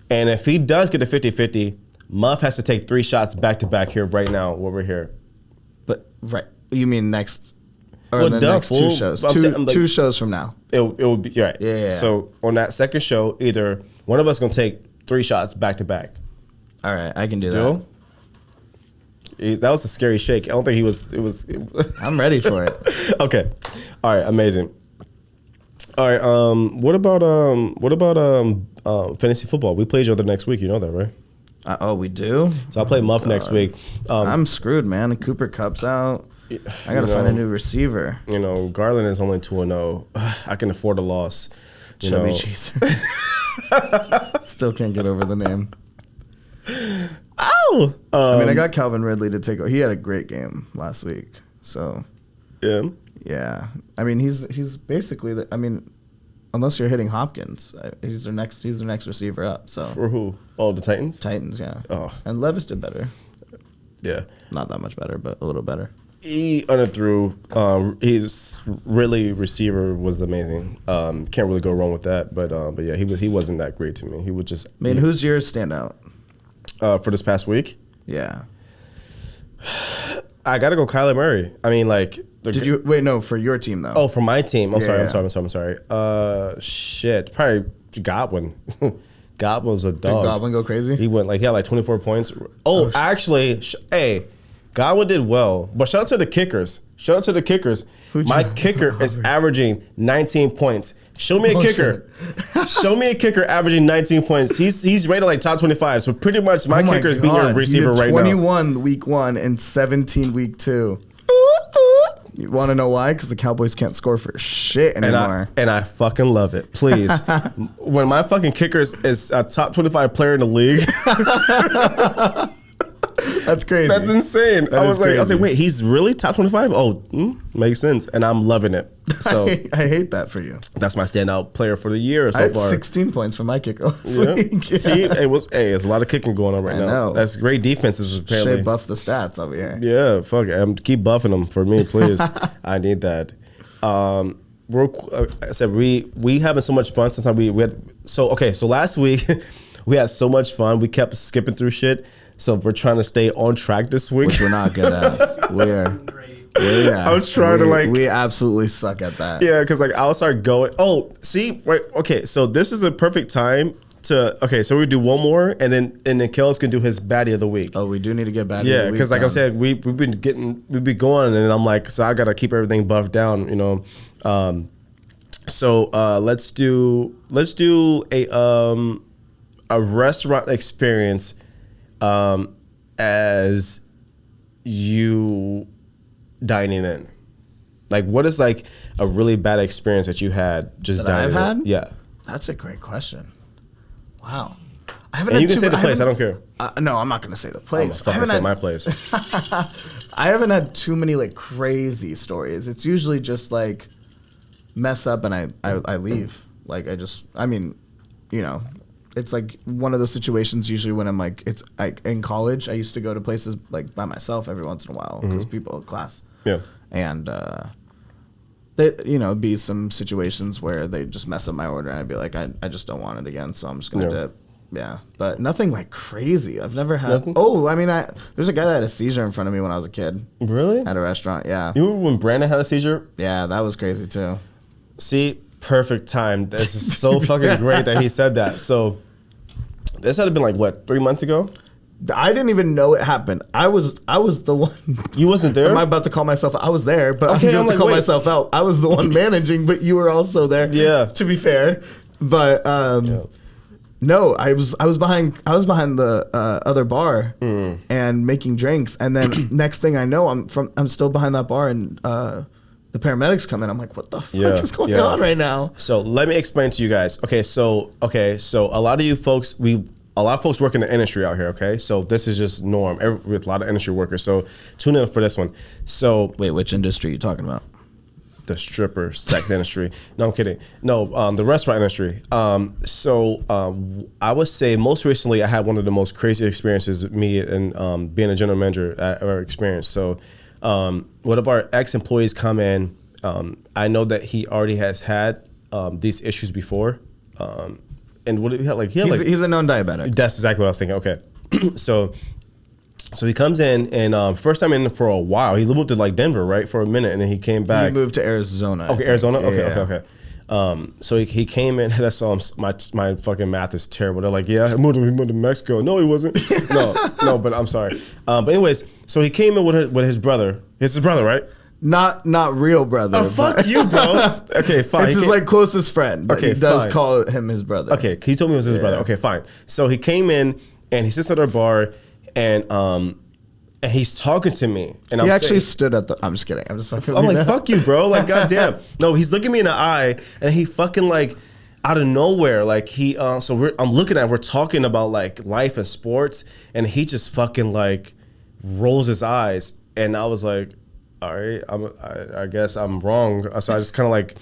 and if he does get the 50-50, Muff has to take 3 shots back to back here right now while we're here. But you mean next? Or Well, the duh, next fool. 2 shows? I'm saying, like, 2 shows from now. It will be right. Yeah. So on that second show, either one of us gonna take 3 shots back to back. All right, I can do Deal? that. That was a scary shake. I don't think he was. It was. I'm ready for it. Okay. All right. Amazing. All right. What about fantasy football? We play each other next week. You know that, right? Oh, we do? So I'll play Muff next week. I'm screwed, man. Cooper Kupp's out. I got to find a new receiver. You know, Garland is only 2-0. I can afford a loss. Chubby Chaser. Still can't get over the name. Ow! I mean, I got Calvin Ridley to take over. He had a great game last week. So, yeah. I mean, he's basically unless you're hitting Hopkins, he's their next receiver up. So For who? Oh, the Titans? Titans, yeah. Oh. And Levis did better. Yeah. Not that much better, but a little better. He underthrew. His Ridley receiver was amazing. Can't really go wrong with that. But yeah, he wasn't that great to me. He would just. I mean, who's your standout? For this past week? Yeah. I got to go Kyler Murray. I mean, like. Did you wait? No, for your team though. Oh, for my team. I'm Yeah. sorry. Shit. Probably Godwin. Godwin's a dog. Did Godwin go crazy? He had like 24 points. Oh, actually, hey, Godwin did well. But shout out to the kickers. My kicker is averaging 19 points. Show me a kicker. Show me a kicker averaging 19 points. He's rated like top 25. So pretty much my kicker is being your receiver right now. 21 week 1 and 17 week 2. You want to know why? Because the Cowboys can't score for shit anymore. And I fucking love it. Please. When my fucking kicker is a top 25 player in the league. That's crazy. That's insane. I was crazy. like, wait, he's really top 25? Oh, makes sense. And I'm loving it. So I hate that for you. That's my standout player for the year so I had far. 16 points for my kick last Yeah. week. Yeah. See, there's a lot of kicking going on right now. know. That's great defenses apparently. Should buff the stats over here. Yeah, fuck it. Keep buffing them for me, please. I need that. I said we having so much fun. Sometimes we had so last week we had so much fun. We kept skipping through shit. So we're trying to stay on track this week. Which we're not good at. I'm trying to we absolutely suck at that. Yeah, because I'll start going. Oh, see, right? Okay, so this is a perfect time to. Okay, so we do one more, and then Kellis can do his baddie of the week. Oh, we do need to get baddie. Yeah, because like I said, we've been going, and I'm like, so I gotta keep everything buffed down, you know. So let's do a restaurant experience as you dining in. Like, what is like a really bad experience that you had just That dining I've in? had? That's a great question. Wow. I haven't. And you can say the place. I don't care. No, I'm not gonna say the I'm place. fucking say my place. I haven't had too many like crazy stories. It's usually just like mess up and I leave. Like I mean, you know, it's like one of those situations usually when I'm like, it's like in college, I used to go to places like by myself every once in a while because people in class. Yeah. And there, you know, be some situations where they just mess up my order and I'd be like, I just don't want it again, so I'm just gonna dip. Yeah, but nothing like crazy. I've never had. Nothing? Oh, I mean, there's a guy that had a seizure in front of me when I was a kid. Really? At a restaurant, yeah. You remember when Brandon had a seizure? Yeah, that was crazy too. See, perfect time. This is so fucking great that he said that. So this had been like what, 3 months ago? I didn't even know it happened. I was the one. You wasn't there? Am I about to call myself? I was there, but okay, I'm about to call myself out. I was the one managing, but you were also there. Yeah. To be fair, but no, I was behind the other bar and making drinks, and then next thing I know, I'm still behind that bar, and the paramedics come in. I'm like, what the fuck is going on right now? So let me explain to you guys. Okay, so a lot of you folks, a lot of folks work in the industry out here. Okay, so this is just norm with a lot of industry workers. So tune in for this one. So wait, which industry are you talking about? The stripper sex industry. No, I'm kidding. No, the restaurant industry. I would say most recently I had one of the most crazy experiences with me and being a general manager I ever experienced. So one of our ex-employees come in. I know that he already has had these issues before. And what did he have? Like he's a known diabetic. That's exactly what I was thinking. Okay, So he comes in, and first time in for a while. He moved to like Denver, right, for a minute, and then he came back. He moved to Arizona. Okay, Arizona. Yeah, Okay. So he came in. That's all. My fucking math is terrible. They're like, yeah, he moved to Mexico. No, he wasn't. no, but I'm sorry. But anyways, so he came in with his brother. It's his brother, right? Not real brother. Oh, fuck you, bro. Okay, fine. It's his like closest friend. But he does call him his brother. Okay, he told me it was his brother. Okay, fine. So he came in and he sits at our bar. And he's talking to me, and he actually stood at the. I'm just kidding. I'm just fucking. I'm like, fuck you, bro. Like, goddamn. No, he's looking me in the eye, and he fucking like out of nowhere, like he. I'm looking at. We're talking about like life and sports, and he just fucking like rolls his eyes, and I was like, all right, I guess I'm wrong. So I just kind of like.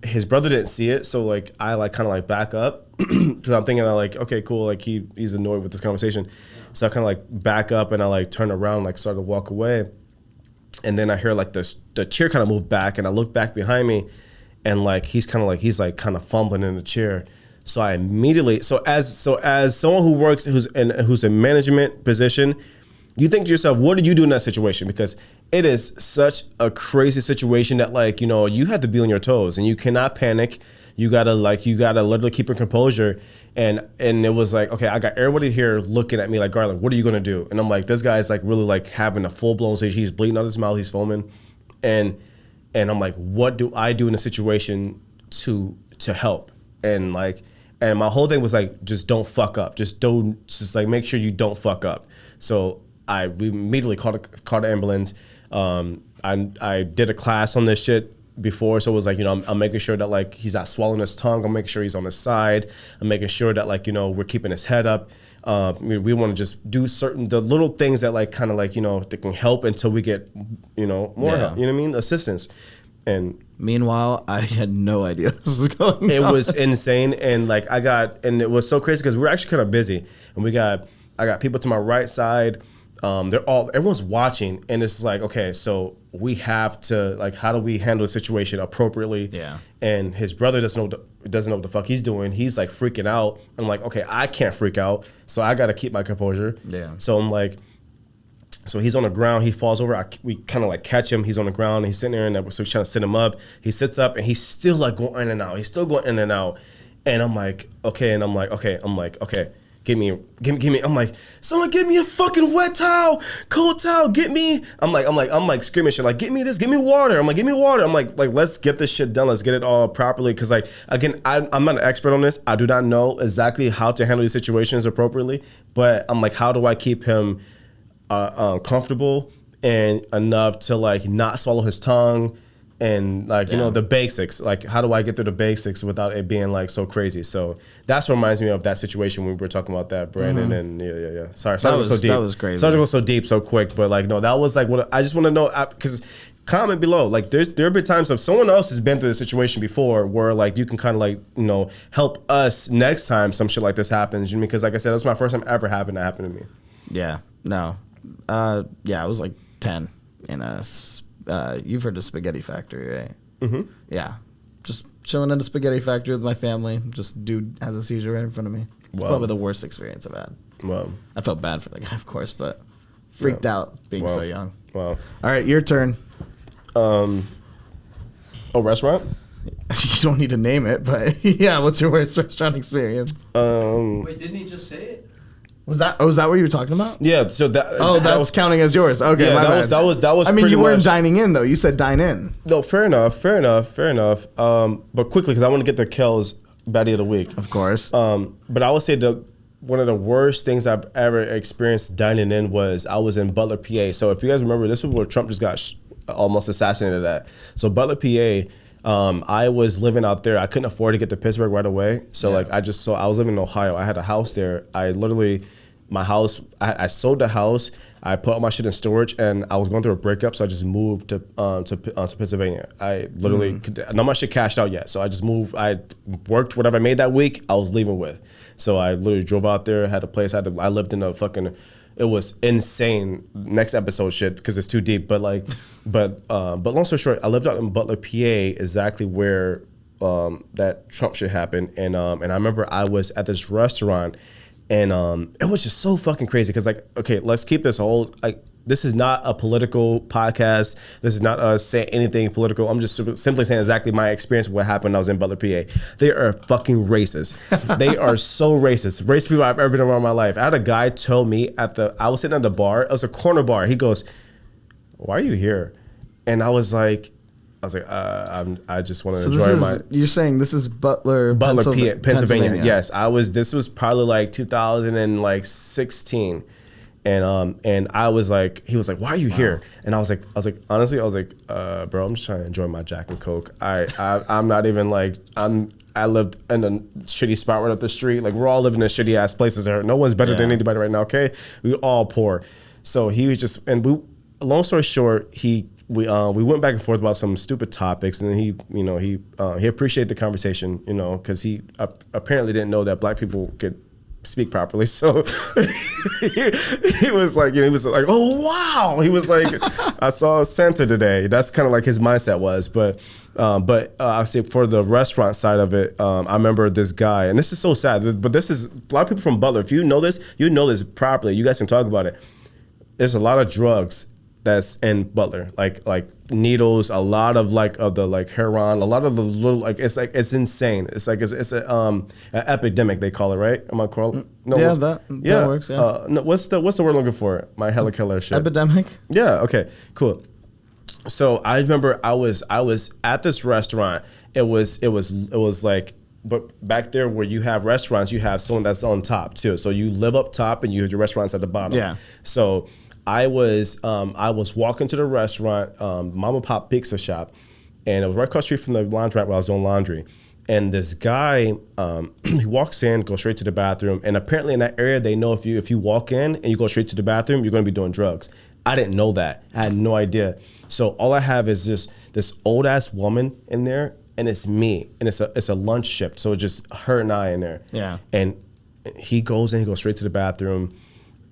His brother didn't see it, so like I like kind of like back up because I'm thinking that like, okay, cool, like he's annoyed with this conversation. So I kind of like back up and I like turn around, like start to walk away, and then I hear like the chair kind of move back, and I look back behind me, and like he's kind of fumbling in the chair. So I immediately, so as someone who works who's in management position, you think to yourself, what do you do in that situation? Because it is such a crazy situation that like, you know, you have to be on your toes and you cannot panic. You gotta literally keep your composure. And it was like, okay, I got everybody here looking at me like, Garland, what are you gonna do? And I'm like, this guy's like really like having a full blown stage. He's bleeding out his mouth, he's foaming. And I'm like, what do I do in a situation to help? And my whole thing was like, just don't fuck up. Just like make sure you don't fuck up. So we immediately called the ambulance. I did a class on this shit before, so it was like, you know, I'm making sure that like he's not swallowing his tongue. I'm making sure he's on his side. I'm making sure that like, you know, we're keeping his head up. We want to just do the little things that like kind of like, you know, that can help until we get, you know, more help. You know what I mean? Assistance. And meanwhile, I had no idea this was going on. It was insane, and like and it was so crazy because we were actually kind of busy, and I got people to my right side. Everyone's watching, and it's like, okay, so we have to like, how do we handle the situation appropriately? Yeah. And his brother doesn't know what the fuck he's doing. He's like freaking out. I'm like, okay, I can't freak out, so I got to keep my composure. Yeah. So I'm like, so he's on the ground. He falls over. We kind of like catch him. He's on the ground. And he's sitting there, and so we're trying to sit him up. He sits up, and he's still like going in and out. He's still going in and out. And I'm like, okay. And I'm like, okay. Give me. I'm like, someone give me a fucking wet towel, cold towel. Get me. I'm like screaming shit. Like, get me this. Give me water. I'm like, give me water. I'm like, let's get this shit done. Let's get it all properly. Because like, again, I'm not an expert on this. I do not know exactly how to handle these situations appropriately. But I'm like, how do I keep him comfortable and enough to like not swallow his tongue and like, you know, the basics, like how do I get through the basics without it being like so crazy? So that's what reminds me of that situation when we were talking about that, Brandon. And yeah. Sorry to go so deep. That was crazy. Sorry to go so deep so quick, but like, no, that was like what I just want to know, because comment below. Like there have been times if someone else has been through the situation before where like you can kind of like, you know, help us next time some shit like this happens. Because like I said, that's my first time ever having that happen to me. Yeah. No. Yeah, I was like 10 in a. You've heard of Spaghetti Factory, right? Mm-hmm. Yeah. Just chilling in a spaghetti factory with my family. Just dude has a seizure right in front of me. It's probably the worst experience I've had. Wow. I felt bad for the guy, of course, but freaked out being so young. Wow. All right, your turn. Restaurant? You don't need to name it, but yeah, what's your worst restaurant experience? Wait, didn't he just say it? Was that what you were talking about? Yeah, so that was counting as yours. Okay, yeah, my bad. that was I mean, pretty you weren't much dining in though. You said dine in. No, fair enough. But quickly, because I want to get to Kel's baddie of the week. Of course. But I would say one of the worst things I've ever experienced dining in was I was in Butler, PA. So if you guys remember, this was where Trump just got almost assassinated at. So Butler, PA. I was living out there. I couldn't afford to get to Pittsburgh right away. So like I was living in Ohio. I had a house there. My house, I sold the house. I put all my shit in storage, and I was going through a breakup, so I just moved to Pennsylvania. I literally, none of my shit cashed out yet, so I just moved. I worked whatever I made that week, I was leaving with. So I literally drove out there, had a place. I lived in a fucking, it was insane. Next episode shit, because it's too deep. But long story short, I lived out in Butler, PA, exactly where that Trump shit happened. And I remember I was at this restaurant. And it was just so fucking crazy because, like, okay, let's keep this whole, like, this is not a political podcast. This is not us saying anything political. I'm just simply saying exactly my experience of what happened when I was in Butler, PA. They are fucking racist. They are so racist. Racist people I've ever been around in my life. I had a guy tell me I was sitting at the bar. It was a corner bar. He goes, "Why are you here?" And I was like, I just want to enjoy You're saying this is Butler, Pennsylvania. Yes, this was probably like 2016, and I was like, he was like, "Why are you here?" And I was like, honestly, bro, I'm just trying to enjoy my Jack and Coke. I'm not even like I lived in a shitty spot right up the street. Like we're all living in shitty ass places. No one's better than anybody right now. Okay, we all poor. So he was just, long story short, we went back and forth about some stupid topics, and then he appreciated the conversation, because he apparently didn't know that black people could speak properly. So he was like, "Oh wow!" He was like, "I saw Santa today." That's kind of like his mindset was. But I say for the restaurant side of it, I remember this guy, and this is so sad. But this is a lot of people from Butler. If you know this properly. You guys can talk about it. There's a lot of drugs that's in Butler, like needles, a lot of the heroin, a lot of the little it's insane. It's an epidemic, they call it, right? Am I correct? No, that works. Yeah. No, what's the word I'm looking for? My hella killer shit. Epidemic. Yeah. Okay. Cool. So I remember I was at this restaurant. It was like. But back there where you have restaurants, you have someone that's on top too. So you live up top and you have your restaurants at the bottom. Yeah. So I was walking to the restaurant, mom and pop pizza shop, and it was right across the street from the laundrette where I was doing laundry. And this guy, he walks in, goes straight to the bathroom, and apparently in that area they know if you walk in and you go straight to the bathroom, you're going to be doing drugs. I didn't know that. I had no idea. So all I have is just this old ass woman in there, and it's me, and it's a lunch shift, so it's just her and I in there. Yeah. And he goes straight to the bathroom.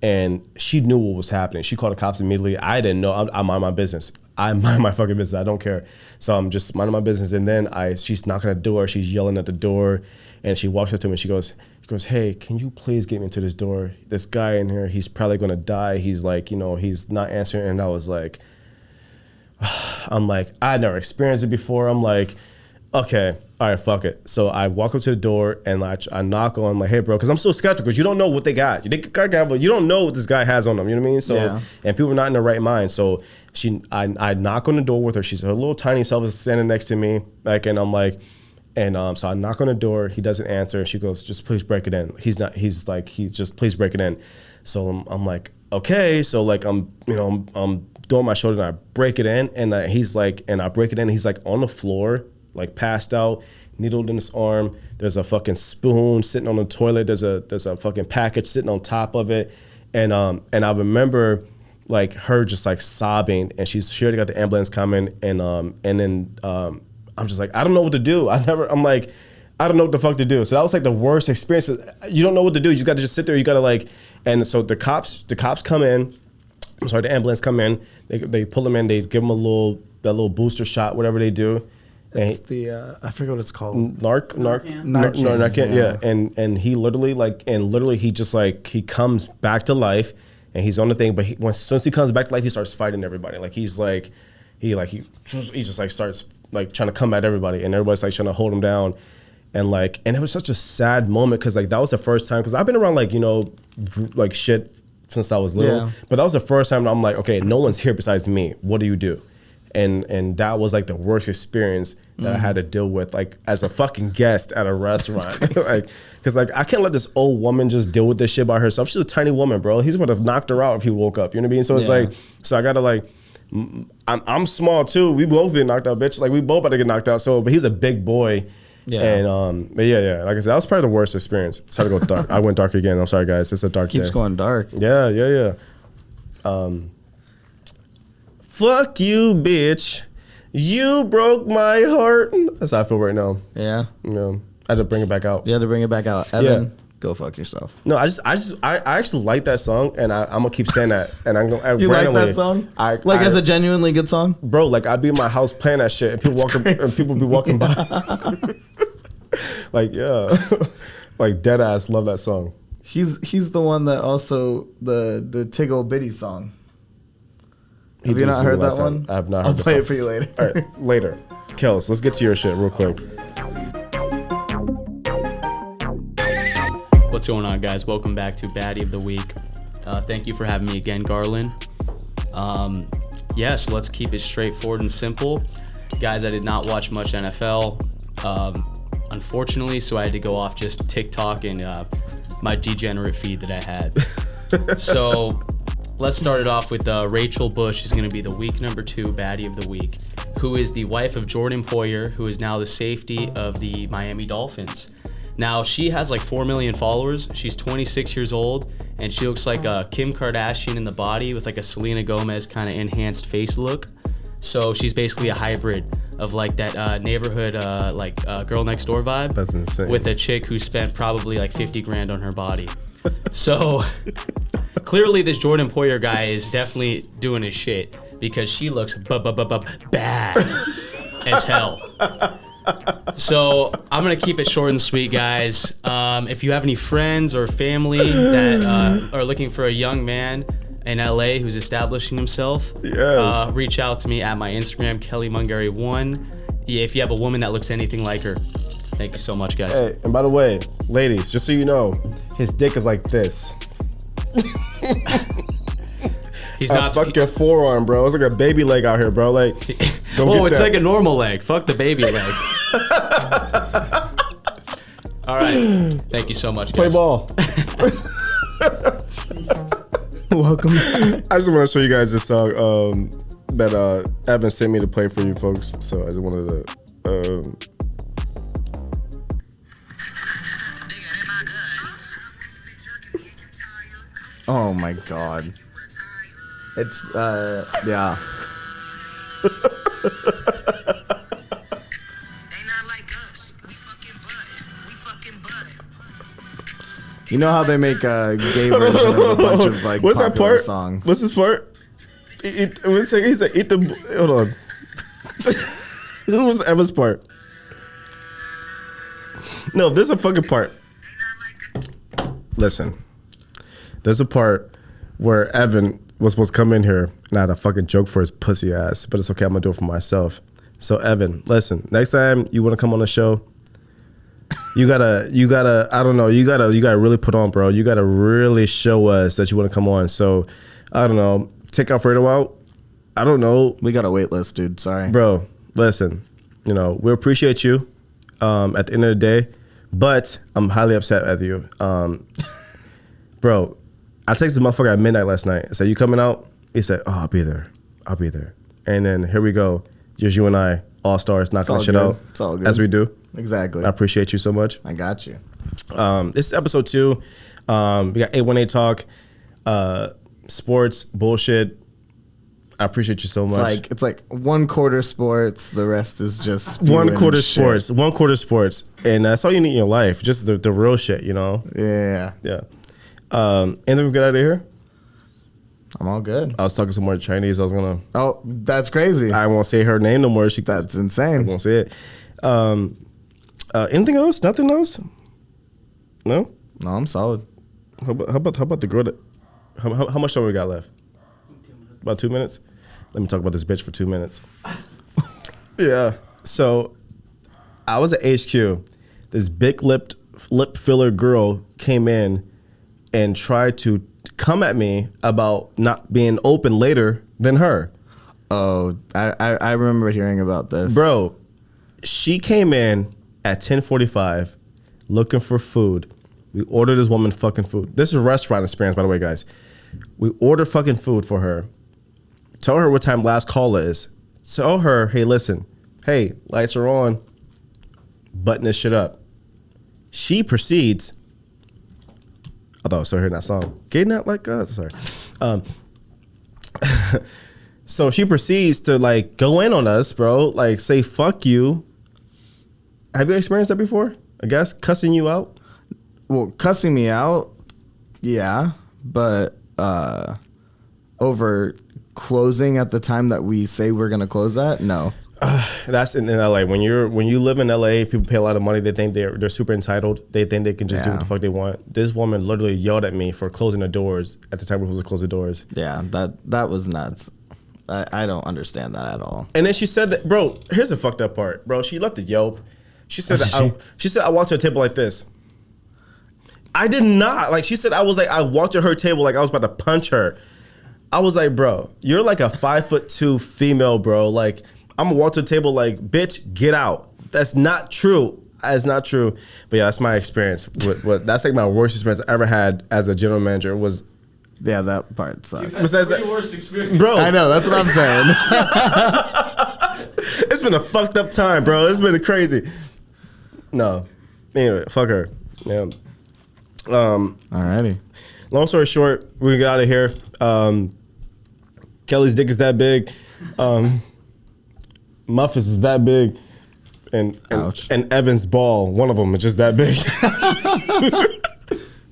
And she knew what was happening. She called the cops immediately. I didn't know. I mind my business. I mind my fucking business. I don't care. So I'm just minding my business. And then she's knocking at the door. She's yelling at the door. And she walks up to me. She goes, "Hey, can you please get me into this door? This guy in here, he's probably going to die. He's like, he's not answering." And I was like, I never experienced it before. I'm like, okay, all right, fuck it. So I walk up to the door and I knock on. I'm like, "Hey, bro," because I'm so skeptical because you don't know what they got. But you don't know what this guy has on them. You know what I mean? So and people are not in their right mind. So I knock on the door with her. Her little tiny self is standing next to me, and I'm like, so I knock on the door. He doesn't answer. She goes, "Just please break it in." He's just please break it in. So I'm like, okay. So I'm throw my shoulder and I break it in, and he's like, and I break it in. He's like on the floor, like passed out, needled in his arm. There's a fucking spoon sitting on the toilet. There's a fucking package sitting on top of it, and I remember like her just like sobbing, and she already got the ambulance coming, and then I'm just like, I don't know what to do. I'm like, I don't know what the fuck to do. So that was like the worst experience. You don't know what to do. You got to just sit there. You got to like, and so the cops come in. I'm sorry, the ambulance come in. They pull him in. They give him that little booster shot, whatever they do. It's I forget what it's called. Narcan. Yeah. And he literally he just like, he comes back to life, and he's on the thing. But since he comes back to life, he starts fighting everybody. Like he just like starts like trying to come at everybody, and everybody's like trying to hold him down. And it was such a sad moment, because like that was the first time, because I've been around like, you know, like shit since I was little, but that was the first time that I'm like, okay, no one's here besides me. What do you do? And that was like the worst experience that I had to deal with, like as a fucking guest at a restaurant. Like, because like I can't let this old woman just deal with this shit by herself. She's a tiny woman, bro. He's would have knocked her out if he woke up. You know what I mean? So it's like, so I gotta like, I'm small too. We both been knocked out, bitch. Like we both about to get knocked out. So, but he's a big boy. Yeah. And but yeah. Like I said, that was probably the worst experience. Sorry to go dark. I went dark again. I'm sorry, guys. It's a dark Keeps day. going dark. Yeah. Fuck you, bitch. You broke my heart. That's how I feel right now. Yeah. You know, I had to bring it back out. You had to bring it back out. Evan, go fuck yourself. No, I actually like that song, and I'm gonna keep saying that. And I'm gonna. You like that song? As a genuinely good song, bro. Like I'd be in my house playing that shit, and people be walking by. Like yeah, like dead ass love that song. He's the one that also the Tiggle Bitty song. Have you not heard that one? I have not heard. I'll play it for you later. All right, later. Kels, let's get to your shit real quick. What's going on, guys? Welcome back to Baddie of the Week. Thank you for having me again, Garland. So let's keep it straightforward and simple. Guys, I did not watch much NFL, unfortunately, so I had to go off just TikTok and my degenerate feed that I had. So let's start it off with Rachel Bush is going to be the week number 2 Baddie of the Week, who is the wife of Jordan Poyer, who is now the safety of the Miami Dolphins. Now, she has like 4 million followers. She's 26 years old, and she looks like a Kim Kardashian in the body with like a Selena Gomez kind of enhanced face look. So she's basically a hybrid of like that neighborhood Girl Next Door vibe. That's insane. With a chick who spent probably like 50 grand on her body. So clearly this Jordan Poyer guy is definitely doing his shit, because she looks bad as hell. So I'm gonna keep it short and sweet, guys. If you have any friends or family that are looking for a young man in LA who's establishing himself, reach out to me at my Instagram, KellyMungary1. If you have a woman that looks anything like her. Thank you so much, guys. Hey, and by the way, ladies, just so you know, his dick is like this. He's not. Fuck your forearm, bro. It's like a baby leg out here, bro. Like, it's like a normal leg. Fuck the baby leg. All right. Thank you so much, guys. Play ball. Welcome back. I just want to show you guys this song that Evan sent me to play for you folks. So I just wanted to. Oh my god. It's yeah. You know how they make a gay version of a bunch of like what's that popular part? songs? What's this part? He said, eat the. Hold on. What's Evan's part? No, there's a fucking part. Listen. There's a part where Evan was supposed to come in here and I had a fucking joke for his pussy ass, but it's okay, I'm gonna do it for myself. So Evan, listen, next time you wanna come on the show, you gotta, I don't know, you gotta really put on, bro. You gotta really show us that you wanna come on. So, I don't know, take Alfredo out. I don't know. We got a wait list, dude, sorry. Bro, listen, you know, we appreciate you at the end of the day, but I'm highly upset at you. Bro, I texted the motherfucker at midnight last night. I said, you coming out? He said, oh, I'll be there. I'll be there. And then here we go. Just you and I, all stars, knocking all that shit good. out. It's all good. As we do. Exactly. I appreciate you so much. I got you. This is episode 2. We got 818 Talk, sports, bullshit. I appreciate you so much. It's like 1/4 sports, the rest is just 1/4 shit. sports, 1/4 sports. And that's all you need in your life. Just the real shit, you know? Yeah. Yeah. And then we get out of here. I'm all good. I was talking some more Chinese. I was going to. Oh, that's crazy. I won't say her name no more. That's I insane. won't say it. Anything else? Nothing else? No? No, I'm solid. How about the girl that. How much time we got left? About 2 minutes? Let me talk about this bitch for 2 minutes. Yeah. So I was at HQ. This big lip filler girl came in and tried to come at me about not being open later than her. Oh, I remember hearing about this. Bro, she came in at 10:45 looking for food. We ordered this woman fucking food. This is a restaurant experience, by the way, guys. We order fucking food for her. Tell her what time last call is. Tell her, hey, listen. Hey, lights are on. Button this shit up. She proceeds. I thought I was still hearing that song. Getting out like us. Sorry. So she proceeds to like go in on us, bro. Like say fuck you. Have you experienced that before? I guess cussing you out. Well, cussing me out, yeah, but over closing at the time that we say we're gonna close at, no. That's in LA. When you live in LA, people pay a lot of money. They think they're super entitled. They think they can just do what the fuck they want. This woman literally yelled at me for closing the doors at the time we were supposed to close the doors. Yeah, that was nuts. I don't understand that at all. And then she said that, bro. Here's the fucked up part, bro. She left the Yelp. She said she said I walked to a table like this. I did not. Like she said, I walked to her table like I was about to punch her. I was like, bro, you're like a 5'2" female, bro. Like I'm gonna walk to the table like, bitch, get out. That's not true. That's not true. But yeah, that's my experience. That's like my worst experience I ever had as a general manager was. Yeah, that part sucks. You've had pretty worse experience. Bro. I know, that's what I'm saying. It's been a fucked up time, bro. It's been crazy. No. Anyway, fuck her. Yeah. Alrighty. Long story short, we get out of here. Kelly's dick is that big. Muffins is that big. And Evan's ball, one of them is just that big.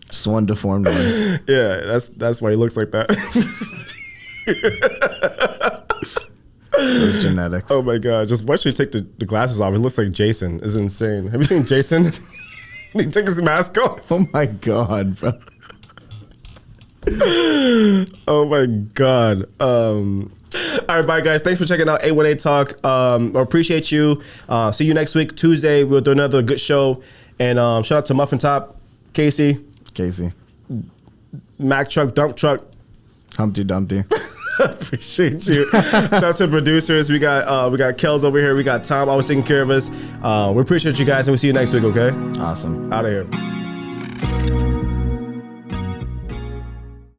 Just one deformed one. Yeah, that's why he looks like that. Those genetics. Oh my god! Just watch you take the glasses off. He looks like Jason. It's insane. Have you seen Jason? He takes his mask off. Oh my god, bro. Oh my god. All right, bye guys. Thanks for checking out 818 Talk. I appreciate you. See you next week, Tuesday. We'll do another good show. And shout out to Muffin Top, Casey, Mack Truck, Dump Truck, Humpty Dumpty. Appreciate you. Shout out to producers. We got Kels over here. We got Tom always taking care of us. We appreciate you guys, and we'll see you next week. Okay. Awesome. Out of here.